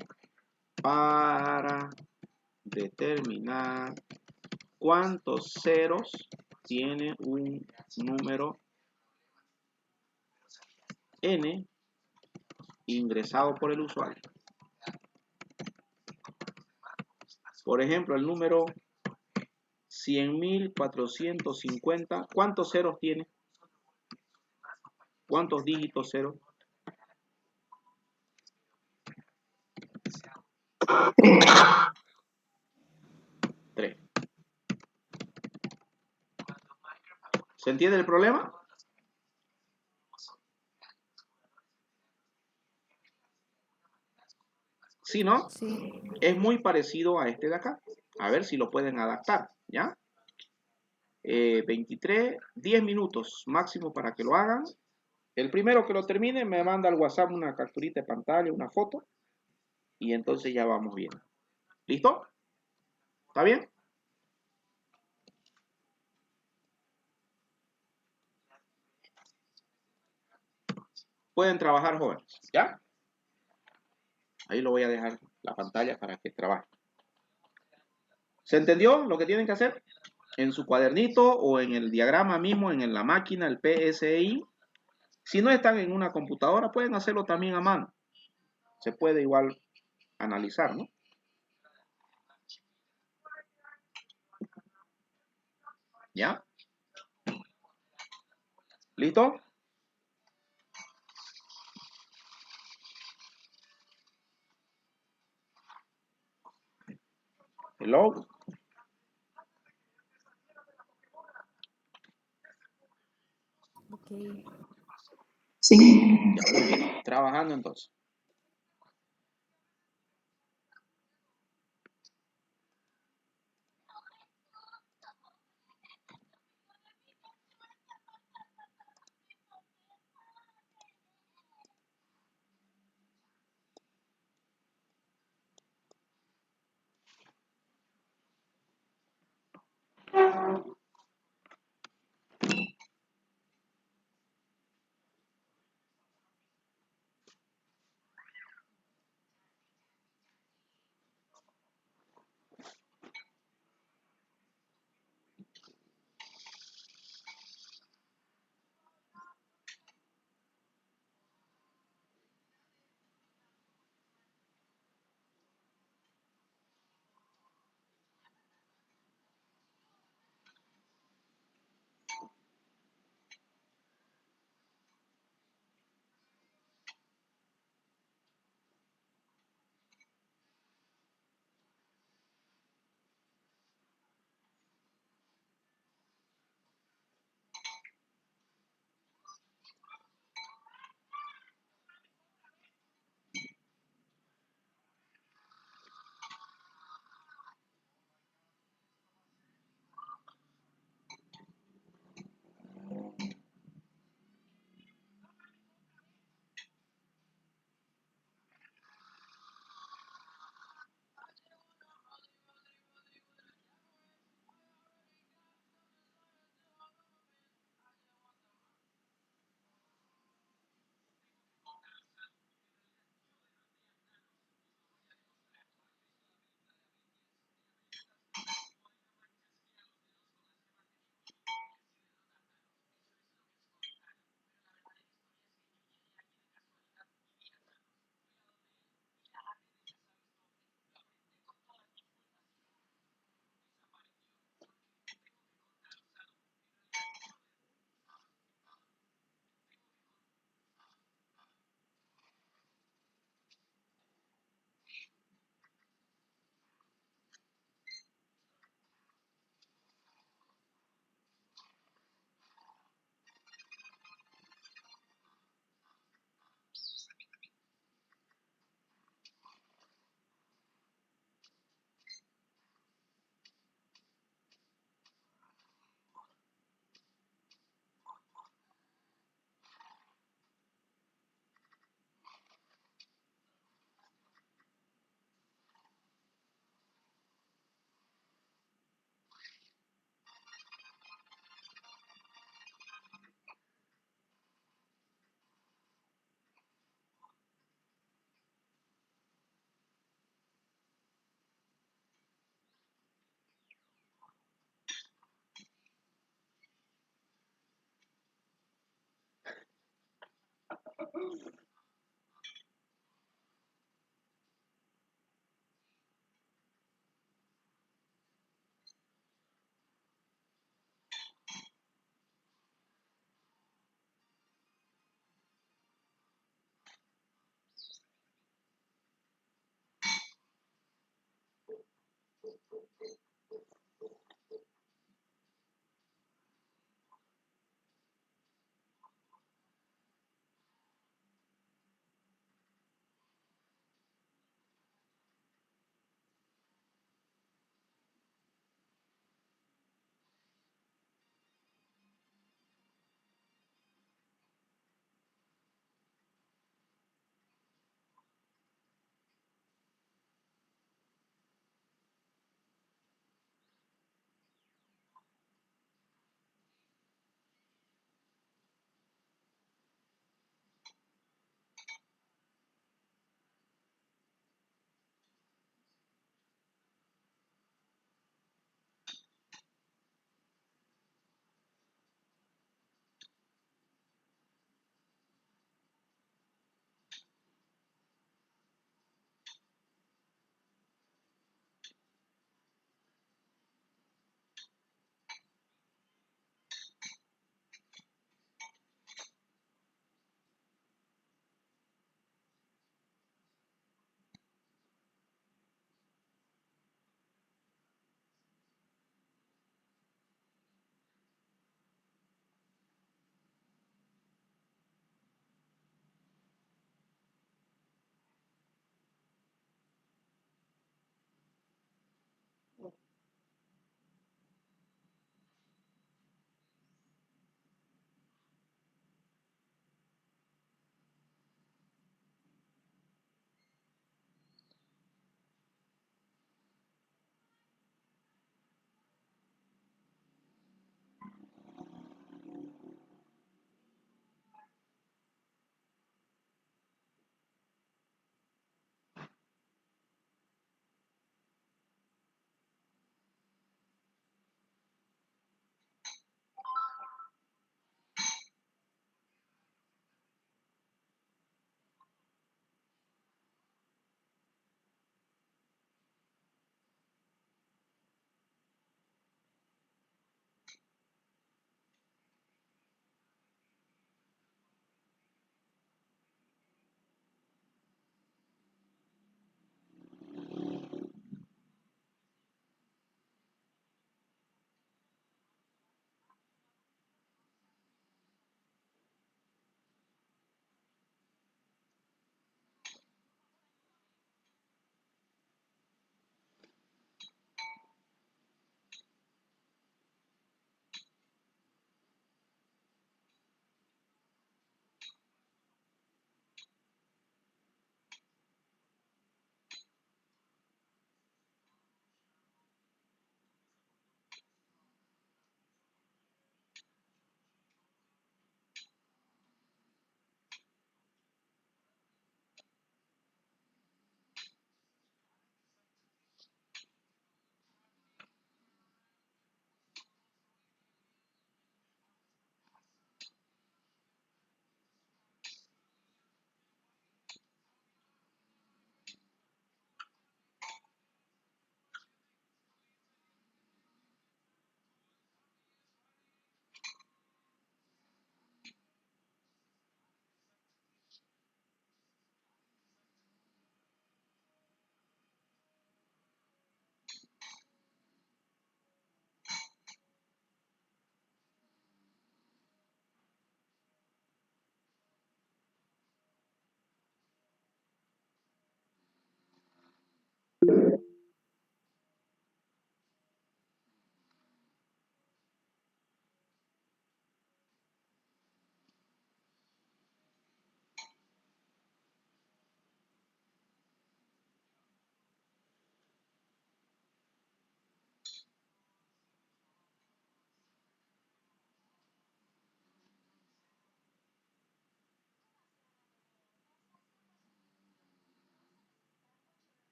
para determinar cuántos ceros tiene un número n ingresado por el usuario. Por ejemplo, el número 100.450, ¿cuántos ceros tiene? ¿Cuántos dígitos ceros? 3. ¿Se entiende el problema? ¿Sí, no? Sí. Es muy parecido a este de acá. A ver si lo pueden adaptar, ¿ya? 23, 10 minutos máximo para que lo hagan. El primero que lo termine me manda al WhatsApp una capturita de pantalla, una foto, y entonces ya vamos bien. ¿Listo? ¿Está bien? pueden trabajar, jóvenes. ¿Ya? Ahí lo voy a dejar la pantalla para que trabajen. ¿Se entendió lo que tienen que hacer? En su cuadernito o en el diagrama mismo, en la máquina, el PSI. Si no están en una computadora, pueden hacerlo también a mano. Se puede igual analizar, ¿no? ¿Ya? ¿Listo? Hello. Ok. Sí. Ya, muy bien. Trabajando entonces.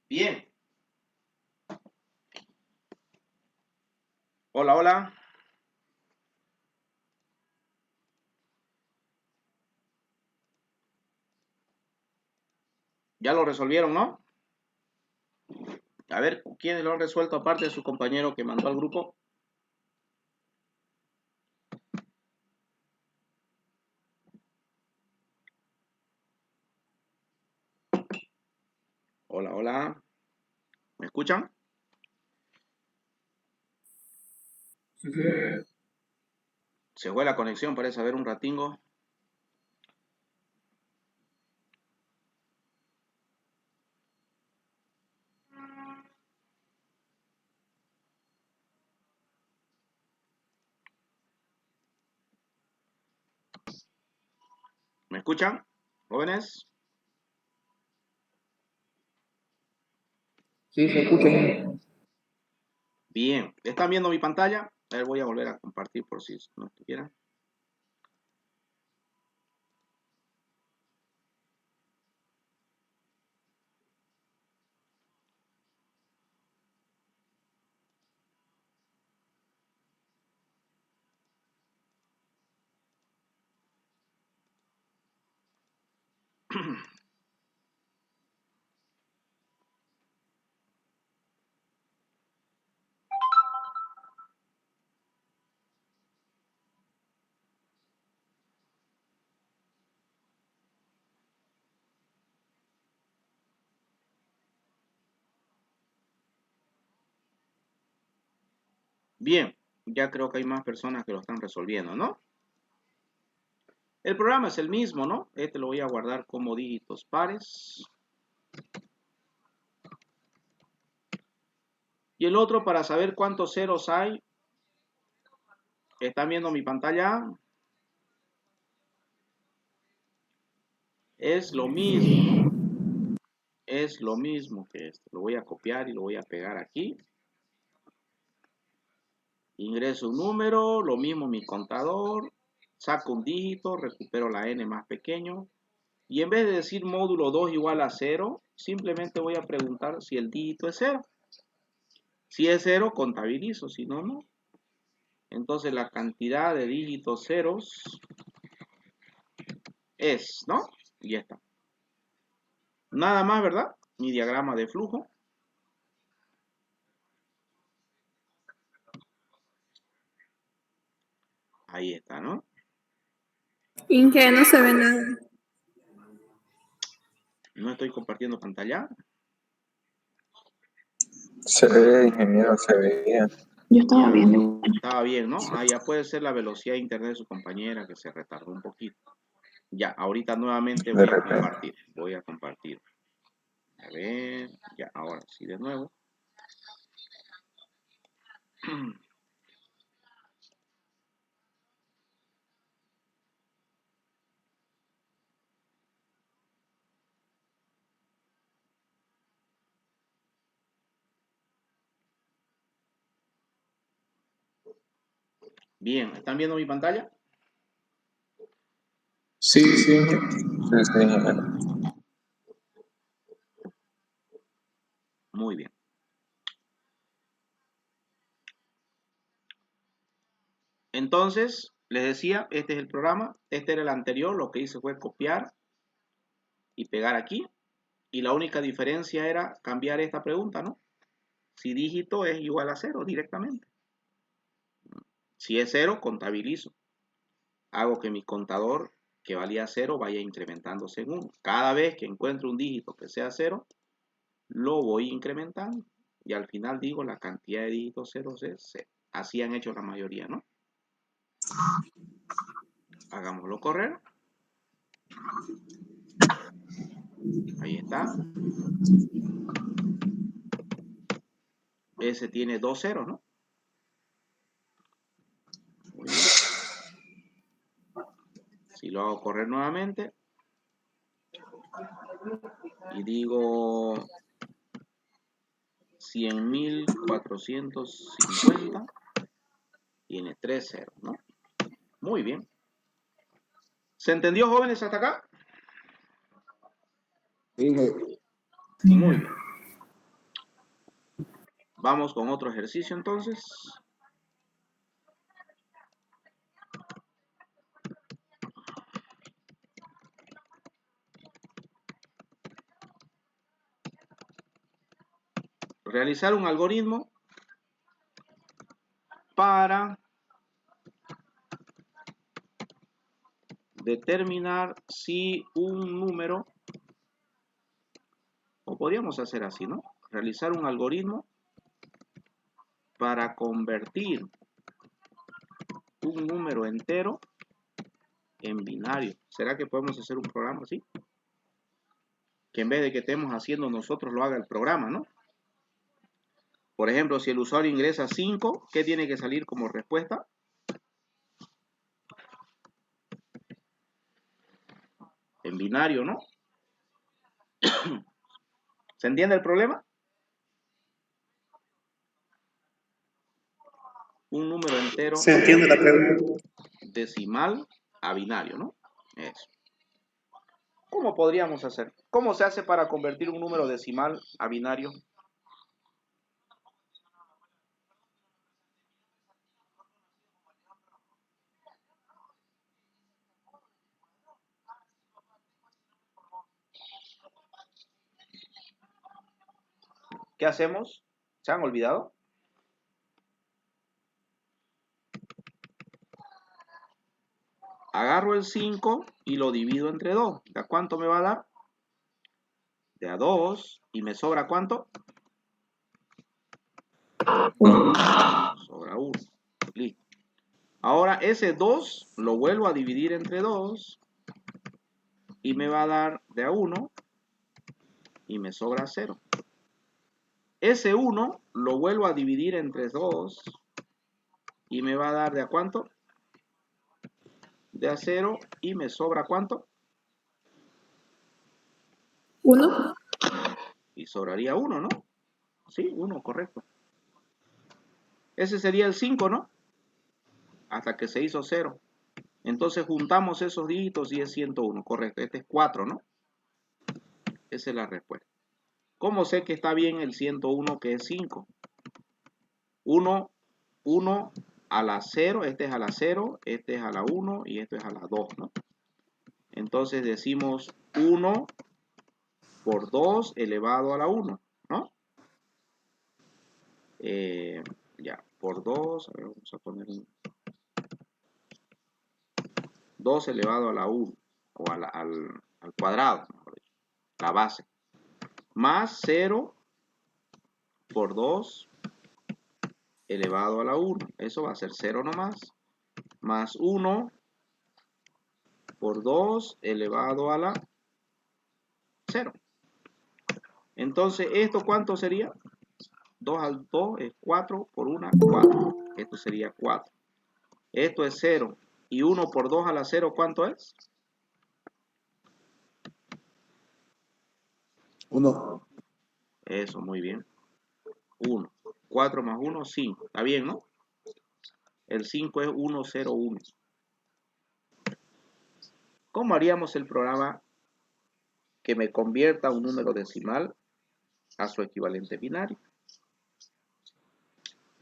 Bien. Hola, hola. Ya lo resolvieron, ¿no? A ver, ¿quiénes lo han resuelto aparte de su compañero que mandó al grupo? Hola, hola. ¿Me escuchan? Se fue la conexión, parece, a ver un ratingo. ¿Me escuchan, jóvenes? Sí, se escucha bien. Bien. ¿Están viendo mi pantalla? A ver, voy a volver a compartir por si no estuvieran. Bien, ya creo que hay más personas que lo están resolviendo, ¿no? El programa es el mismo, ¿no? Este lo voy a guardar como dígitos pares. Y el otro para saber cuántos ceros hay. ¿Están viendo mi pantalla? Es lo mismo, ¿no? Es lo mismo que esto. Lo voy a copiar y lo voy a pegar aquí. Ingreso un número, lo mismo mi contador. Saco un dígito, recupero la n más pequeño. Y en vez de decir módulo 2 igual a 0, simplemente voy a preguntar si el dígito es 0. Si es 0, contabilizo, si no, no. Entonces la cantidad de dígitos ceros es, ¿no? Y ya está. Nada más, ¿verdad? Mi diagrama de flujo. Ahí está, ¿no? ¿En qué no se ve nada? No estoy compartiendo pantalla. Se ve, ingeniero, se veía. Yo estaba Ya, viendo. estaba bien, ¿no? Ah, ya puede ser la velocidad de internet de su compañera que se retardó un poquito. Ya, ahorita nuevamente De voy a repente. compartir. Voy a compartir. A ver, ya, ahora sí de nuevo. Bien, ¿están viendo mi pantalla? Sí, sí, sí, ingeniero. Muy bien. Entonces, les decía, este es el programa. Este era el anterior. Lo que hice fue copiar y pegar aquí. Y la única diferencia era cambiar esta pregunta, ¿no? Si dígito es igual a 0 directamente. Si es 0, contabilizo. Hago que mi contador, que valía 0, vaya incrementándose en 1. Cada vez que encuentro un dígito que sea 0, lo voy incrementando. Y al final digo la cantidad de dígitos ceros es 0. Así han hecho la mayoría, ¿no? Hagámoslo correr. Ahí está. Ese tiene 2 ceros, ¿no? Muy bien. Si lo hago correr nuevamente y digo 100.450, tiene 3 ceros, ¿no? Muy bien. ¿Se entendió, jóvenes, hasta acá? Sí. Muy bien. Vamos con otro ejercicio entonces. Realizar un algoritmo para determinar si un número, o podríamos hacer así, ¿no? Realizar un algoritmo para convertir un número entero en binario. ¿Será que podemos hacer un programa así? Que en vez de que estemos haciendo nosotros, lo haga el programa, ¿no? Por ejemplo, si el usuario ingresa 5, ¿qué tiene que salir como respuesta? En binario, ¿no? ¿Se entiende el problema? Un número entero. Se entiende la pregunta. Decimal a binario, ¿no? Eso. ¿Cómo podríamos hacer? ¿Cómo se hace para convertir un número decimal a binario? ¿Qué hacemos? ¿Se han olvidado? Agarro el 5 y lo divido entre 2. ¿De cuánto me va a dar? De a 2. ¿Y me sobra cuánto? Sobra 1. Listo. Ahora ese 2 lo vuelvo a dividir entre 2 y me va a dar de a 1 y me sobra 0. Ese 1 lo vuelvo a dividir entre 2 y me va a dar de a cuánto? De a 0 y me sobra cuánto? 1. Y sobraría 1, ¿no? Sí, 1, correcto. Ese sería el 5, ¿no? Hasta que se hizo 0. Entonces juntamos esos dígitos y es 101, correcto. Este es 4, ¿no? Esa es la respuesta. ¿Cómo sé que está bien el 101 que es 5? 1 a la 0, este es a la 0, este es a la 1 y esto es a la 2, ¿no? Entonces decimos 1 por 2 elevado a la 1, ¿no? Ya, por 2, a ver, vamos a poner 2 elevado a la 1, o al cuadrado, mejor dicho, la base, más 0 por 2 elevado a la 1, eso va a ser 0 nomás, más 1 por 2 elevado a la 0. Entonces, ¿esto cuánto sería? 2 al 2 es 4 por 1, 4. Esto sería 4. Esto es 0. ¿Y 1 por 2 a la 0 cuánto es? 1. Eso, muy bien. 1. 4 más 1, 5. ¿Está bien, no? El 5 es 1, 0, 1. ¿Cómo haríamos el programa que me convierta un número decimal a su equivalente binario?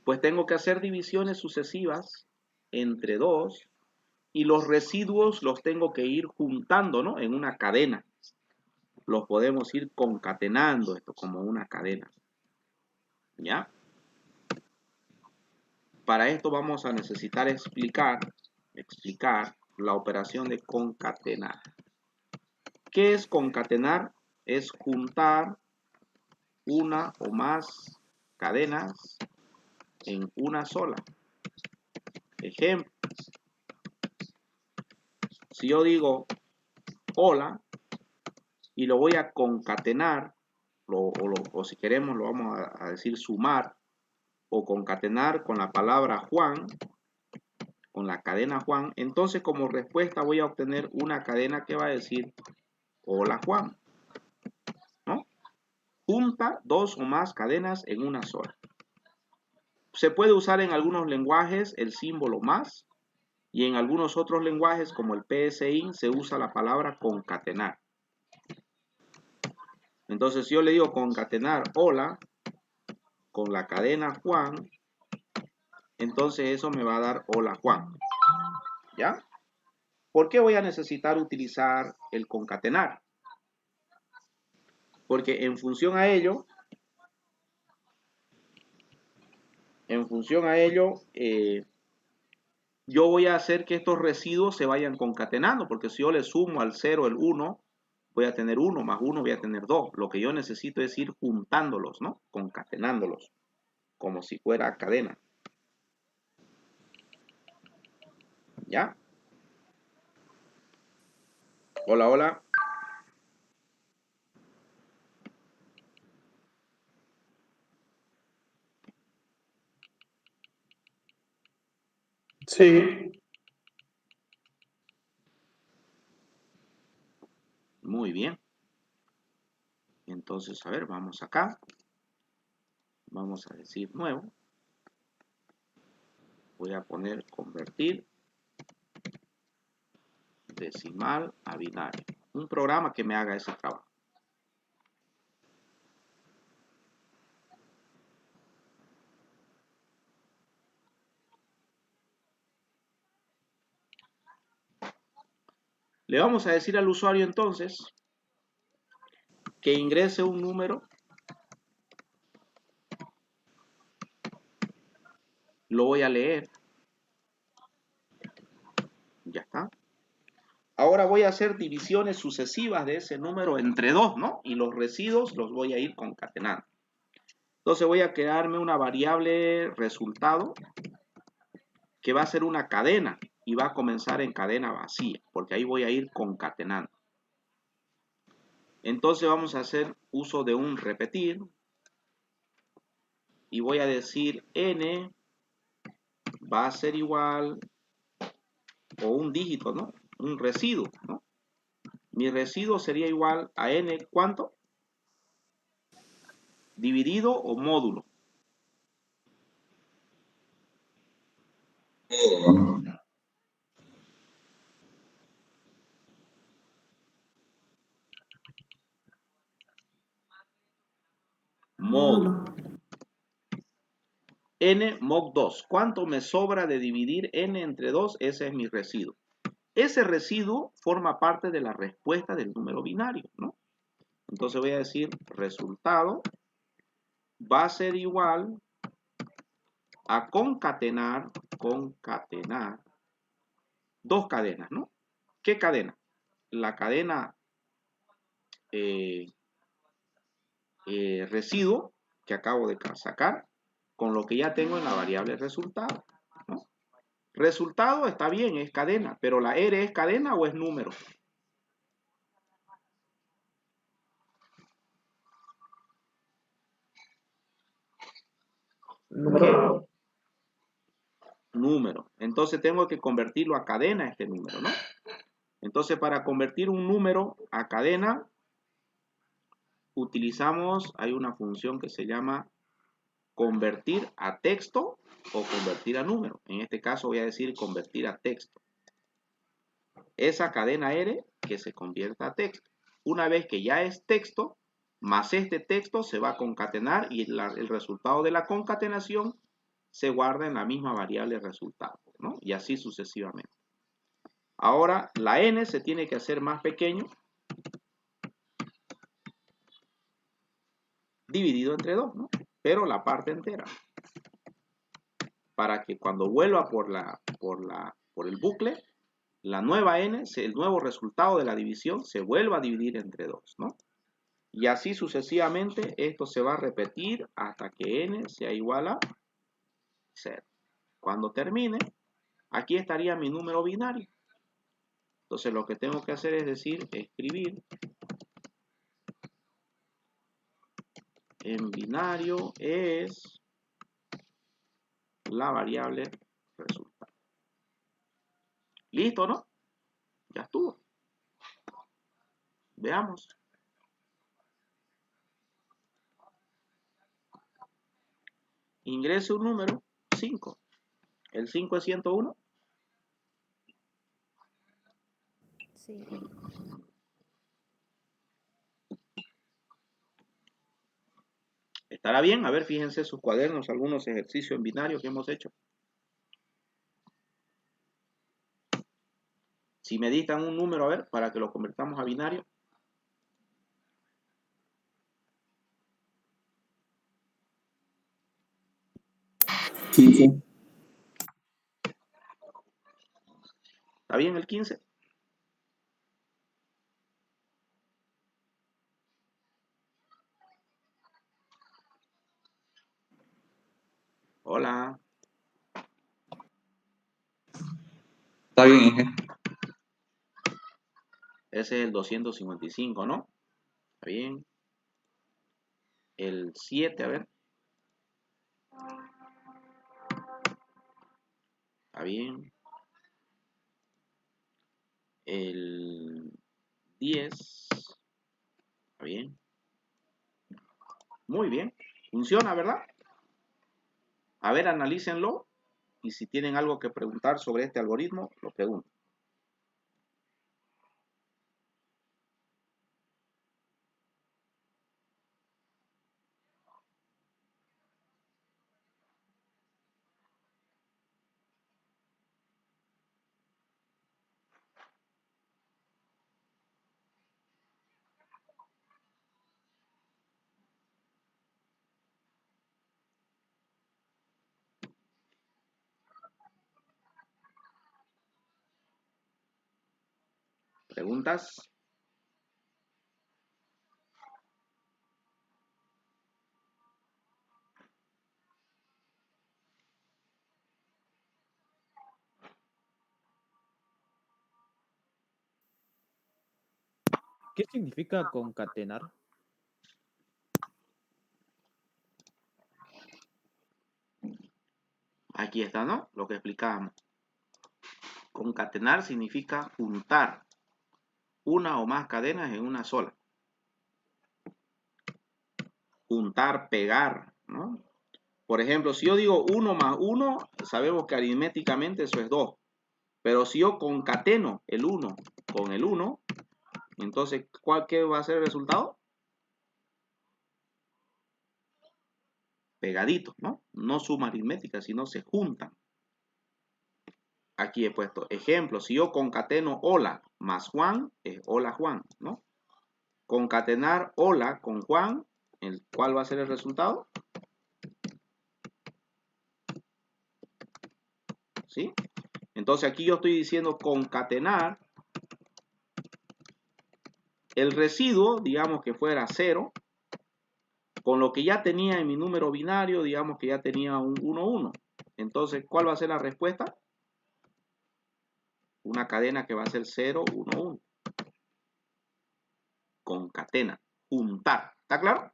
Pues tengo que hacer divisiones sucesivas entre 2 y los residuos los tengo que ir juntando, ¿no? En una cadena. los podemos ir concatenando esto como una cadena. ¿Ya? Para esto vamos a necesitar explicar la operación de concatenar. ¿Qué es concatenar? Es juntar una o más cadenas en una sola. Ejemplo, si yo digo hola y lo voy a concatenar, o si queremos lo vamos a decir sumar, o concatenar con la palabra Juan, con la cadena Juan, entonces como respuesta voy a obtener una cadena que va a decir hola Juan, ¿no? Junta dos o más cadenas en una sola. Se puede usar en algunos lenguajes el símbolo más y en algunos otros lenguajes como el PSI se usa la palabra concatenar. Entonces si yo le digo concatenar hola con la cadena Juan, entonces eso me va a dar hola Juan. ¿Ya? ¿Por qué voy a necesitar utilizar el concatenar? Porque en función a ello, yo voy a hacer que estos residuos se vayan concatenando, porque si yo le sumo al 0 el 1, voy a tener 1 más 1, voy a tener 2. Lo que yo necesito es ir juntándolos, ¿no? Concatenándolos, como si fuera cadena. ¿Ya? Hola, hola. Sí. Muy bien. Entonces, a ver, vamos acá. Vamos a decir nuevo. Voy a poner convertir decimal a binario. Un programa que me haga ese trabajo. Le vamos a decir al usuario entonces que ingrese un número. Lo voy a leer. Ya está. Ahora voy a hacer divisiones sucesivas de ese número entre 2, ¿no? Y los residuos los voy a ir concatenando. Entonces voy a crearme una variable resultado que va a ser una cadena y va a comenzar en cadena vacía, porque ahí voy a ir concatenando. Entonces vamos a hacer uso de un repetir y voy a decir n va a ser igual, o un dígito, ¿no? Un residuo, ¿no? Mi residuo sería igual a n, ¿cuánto? Dividido o módulo. Módulo. N mod 2. ¿Cuánto me sobra de dividir n entre 2? Ese es mi residuo. Ese residuo forma parte de la respuesta del número binario, ¿no? Entonces voy a decir resultado va a ser igual a concatenar dos cadenas, ¿no? ¿Qué cadena? La cadena residuo que acabo de sacar con lo que ya tengo en la variable resultado, ¿no? Resultado está bien, es cadena, pero la R es cadena o es número. Número. Número. Entonces tengo que convertirlo a cadena este número, ¿no? Entonces para convertir un número a cadena utilizamos, hay una función que se llama convertir a texto o convertir a número. En este caso voy a decir convertir a texto. Esa cadena R que se convierta a texto. Una vez que ya es texto, más este texto se va a concatenar y el resultado de la concatenación se guarda en la misma variable resultado, ¿no? Y así sucesivamente. Ahora la n se tiene que hacer más pequeño dividido entre 2, ¿no? Pero la parte entera. Para que cuando vuelva por el bucle, la nueva n, el nuevo resultado de la división, se vuelva a dividir entre 2, ¿no? Y así sucesivamente, esto se va a repetir hasta que n sea igual a 0. Cuando termine, aquí estaría mi número binario. Entonces lo que tengo que hacer es decir, escribir en binario es la variable resultado. ¿Listo, no? Ya estuvo. Veamos. Ingrese un número, 5. ¿El 5 es 101? Sí. ¿Estará bien? A ver, fíjense sus cuadernos, algunos ejercicios en binario que hemos hecho. Si me dictan un número, a ver, para que lo convertamos a binario. Sí. ¿Está bien el 15? Hola. Está bien, Inge. Ese es el 255, ¿no? Está bien. El 7, a ver. Está bien. El 10. Está bien. Muy bien. Funciona, ¿verdad? A ver, analícenlo. Y si tienen algo que preguntar sobre este algoritmo, lo pregunto. ¿Preguntas? ¿Qué significa concatenar? Aquí está, ¿no? Lo que explicábamos. Concatenar significa juntar una o más cadenas en una sola. Juntar, pegar, ¿no? Por ejemplo, si yo digo 1 más 1, sabemos que aritméticamente eso es 2. Pero si yo concateno el 1 con el 1, entonces, ¿qué va a ser el resultado? Pegaditos, ¿no? No suma aritmética, sino se juntan. Aquí he puesto ejemplo. Si yo concateno hola más Juan, es hola Juan, ¿no? Concatenar hola con Juan, ¿cuál va a ser el resultado? ¿Sí? Entonces aquí yo estoy diciendo concatenar el residuo, digamos que fuera 0, con lo que ya tenía en mi número binario, digamos que ya tenía un 1, 1. Entonces, ¿cuál va a ser la respuesta? Una cadena que va a ser 0, 1, 1. Concatena, juntar. ¿Está claro?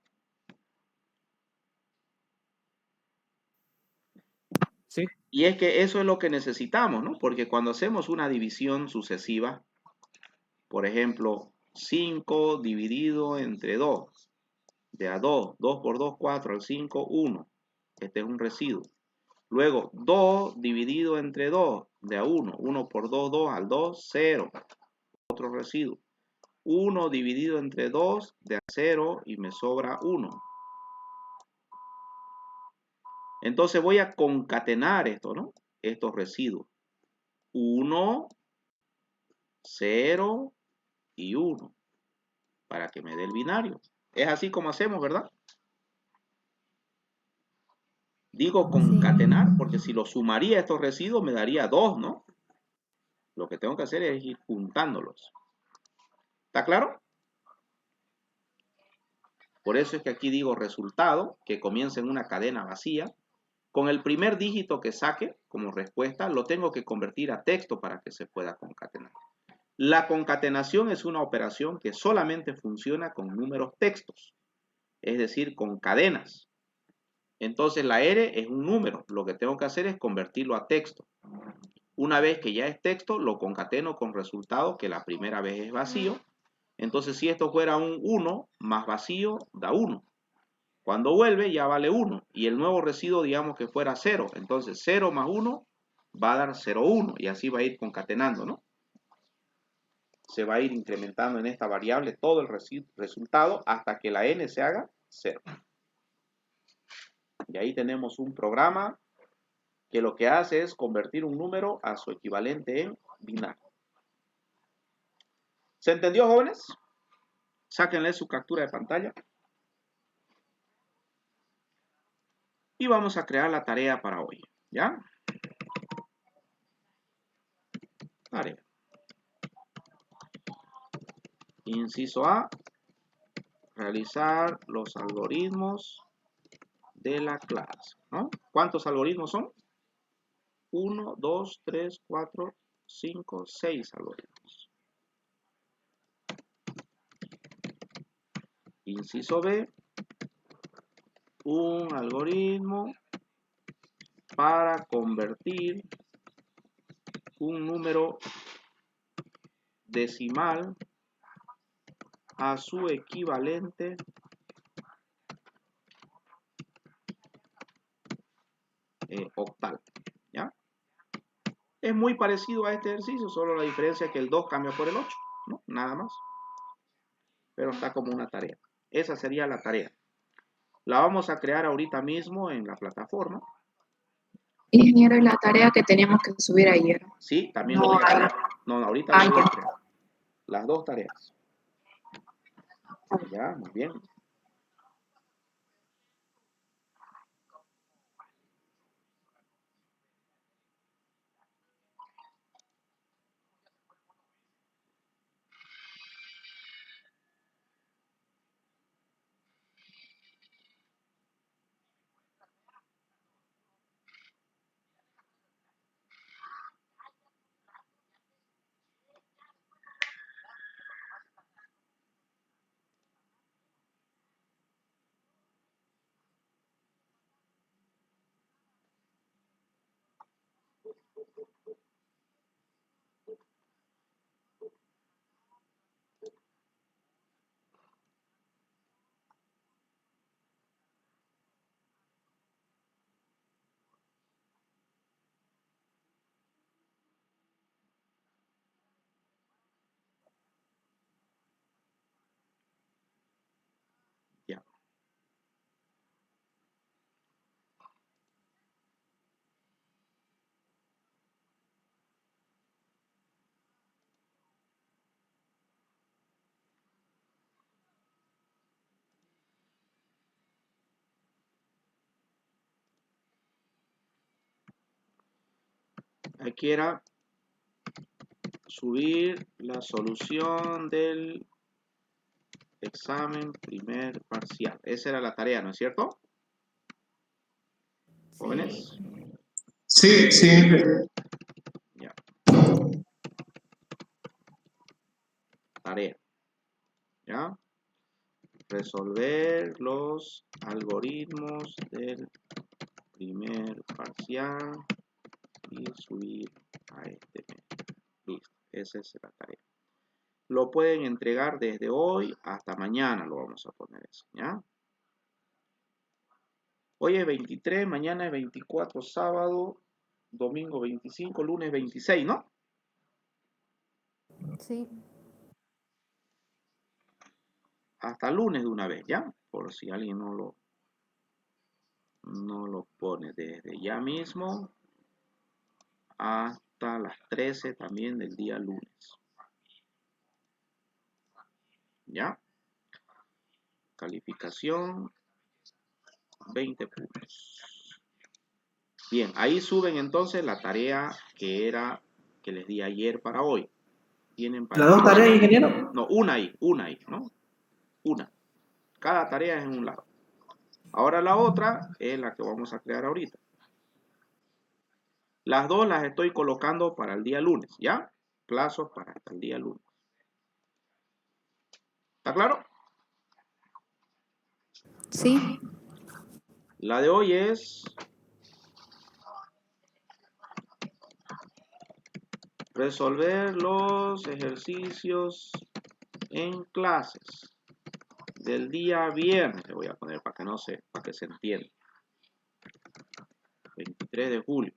Sí. Y es que eso es lo que necesitamos, ¿no? Porque cuando hacemos una división sucesiva, por ejemplo, 5 dividido entre 2, de a 2, 2 por 2, 4, al 5, 1. Este es un residuo. Luego, 2 dividido entre 2, de a 1, 1 por 2, 2, al 2, 0. Otro residuo. 1 dividido entre 2, de a 0, y me sobra 1. Entonces voy a concatenar esto, ¿no? Estos residuos. 1, 0 y 1. Para que me dé el binario. Es así como hacemos, ¿verdad? Digo concatenar porque si lo sumaría a estos residuos me daría 2, ¿no? Lo que tengo que hacer es ir juntándolos. ¿Está claro? Por eso es que aquí digo resultado, que comienza en una cadena vacía. Con el primer dígito que saque como respuesta, lo tengo que convertir a texto para que se pueda concatenar. La concatenación es una operación que solamente funciona con números textos, es decir, con cadenas. Entonces la R es un número, lo que tengo que hacer es convertirlo a texto. Una vez que ya es texto, lo concateno con resultado que la primera vez es vacío. Entonces si esto fuera un 1 más vacío, da 1. Cuando vuelve ya vale 1 y el nuevo residuo digamos que fuera 0. Entonces 0 más 1 va a dar 0,1 y así va a ir concatenando, ¿no? Se va a ir incrementando en esta variable todo el resultado hasta que la n se haga 0. Y ahí tenemos un programa que lo que hace es convertir un número a su equivalente en binario. ¿Se entendió, jóvenes? Sáquenle su captura de pantalla. Y vamos a crear la tarea para hoy, ¿ya? Tarea. Inciso A, realizar los algoritmos de la clase, ¿no? ¿Cuántos algoritmos son? 1, 2, 3, 4, 5, 6 algoritmos. Inciso B, un algoritmo para convertir un número decimal a su equivalente octal, ¿ya? Es muy parecido a este ejercicio, solo la diferencia es que el 2 cambia por el 8, ¿no? Nada más. Pero está como una tarea. Esa sería la tarea. La vamos a crear ahorita mismo en la plataforma. Ingeniero, ¿y la tarea que teníamos que subir ayer? Sí, también No lo voy a hay. crear. No, ahorita lo voy a ya. crear. Las dos tareas. Ya, muy bien. Ya. Aquí era subir la solución del examen primer parcial. Esa era la tarea, ¿no es cierto? Jóvenes. Sí, sí. Ya. Tarea. ¿Ya? Resolver los algoritmos del primer parcial y subir a este mes. Listo, esa es la tarea. Lo pueden entregar desde hoy hasta mañana, lo vamos a poner eso, ¿ya? Hoy es 23, mañana es 24, sábado, domingo 25, lunes 26, ¿no? Sí. Hasta lunes de una vez, ¿ya? Por si alguien no lo pone desde ya mismo hasta las 13 también del día lunes. ¿Ya? Calificación 20 puntos. Bien, ahí suben entonces la tarea que les di ayer para hoy. Tienen para... ¿Las dos tareas, ingeniero? No, una ahí, ¿no? Una. Cada tarea es en un lado. Ahora la otra es la que vamos a crear ahorita. Las dos las estoy colocando para el día lunes, ¿ya? Plazos para hasta el día lunes. ¿Está claro? Sí. La de hoy es resolver los ejercicios en clases del día viernes. Le voy a poner para que se entienda. 23 de julio.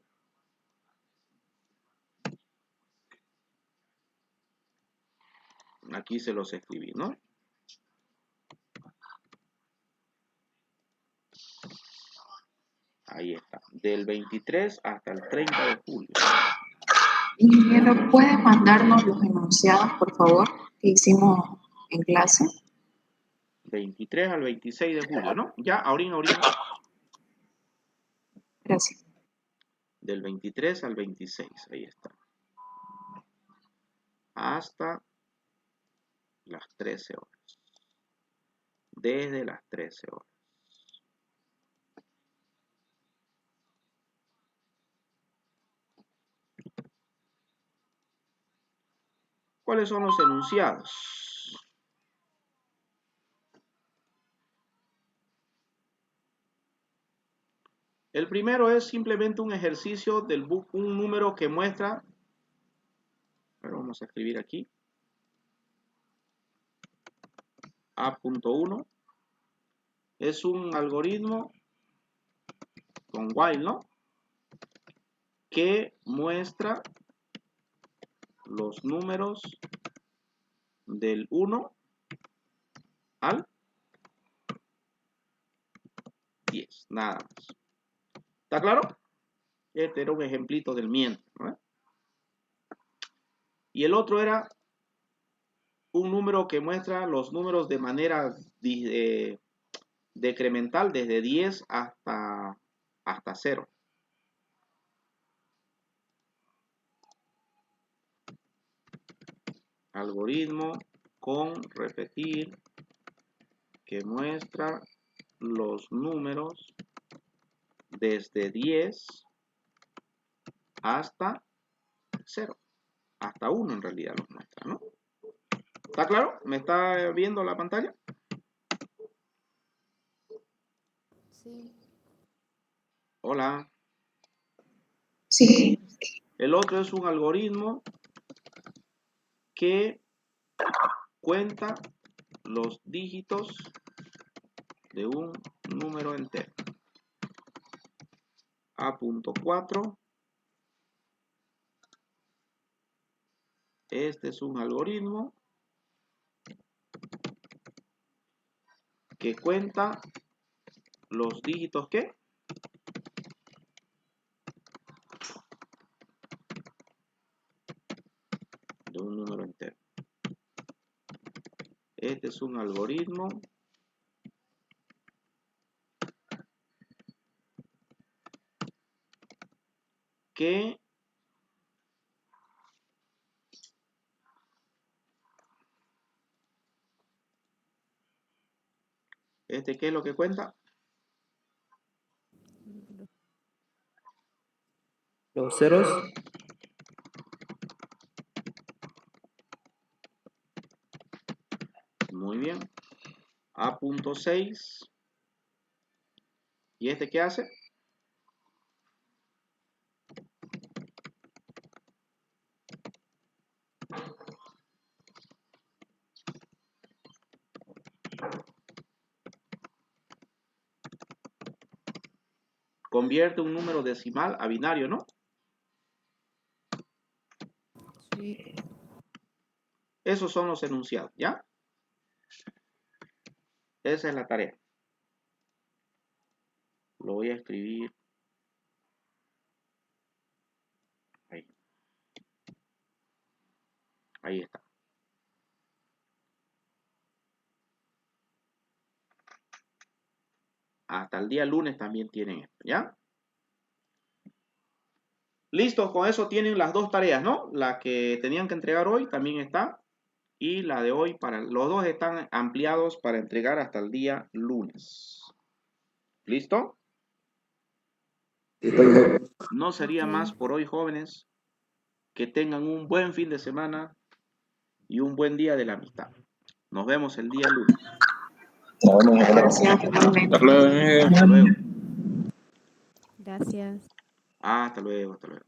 Aquí se los escribí, ¿no? Ahí está. Del 23 hasta el 30 de julio. Ingeniero, ¿puede mandarnos los enunciados, por favor, que hicimos en clase? 23 al 26 de julio, ¿no? Ya, ahorita. Gracias. Del 23 al 26, ahí está. Hasta las 13 horas. Desde las 13 horas. ¿Cuáles son los enunciados? El primero es simplemente un ejercicio del book, un número que muestra, pero vamos a escribir aquí, A.1, es un algoritmo con while, ¿no? Que muestra los números del 1 al 10, nada más. ¿Está claro? Este era un ejemplito del mientras, ¿no? Y el otro era un número que muestra los números de manera decremental desde 10 hasta 0. Algoritmo con repetir que muestra los números desde 10 hasta 0. Hasta 1 en realidad los muestra, ¿no? ¿Está claro? ¿Me está viendo la pantalla? Sí. Hola. Sí. El otro es un algoritmo que cuenta los dígitos de un número entero. A.4. Este es un algoritmo que cuenta los dígitos ¿qué? De un número entero. Este es un algoritmo que ¿qué es lo que cuenta? Los ceros. Muy bien. A.6. ¿Y este qué hace? Convierte un número decimal a binario, ¿no? Sí. Esos son los enunciados, ¿ya? Esa es la tarea. Lo voy a escribir ahí. Ahí está. Hasta el día lunes también tienen esto, ¿ya? Listo, con eso tienen las dos tareas, ¿no? La que tenían que entregar hoy también está. Y la de hoy, los dos están ampliados para entregar hasta el día lunes. ¿Listo? No sería Ok. más por hoy, jóvenes. Que tengan un buen fin de semana y un buen día de la amistad. Nos vemos el día lunes. Gracias, finalmente. Hasta luego, Inge. Hasta luego. Gracias. Hasta luego, hasta luego.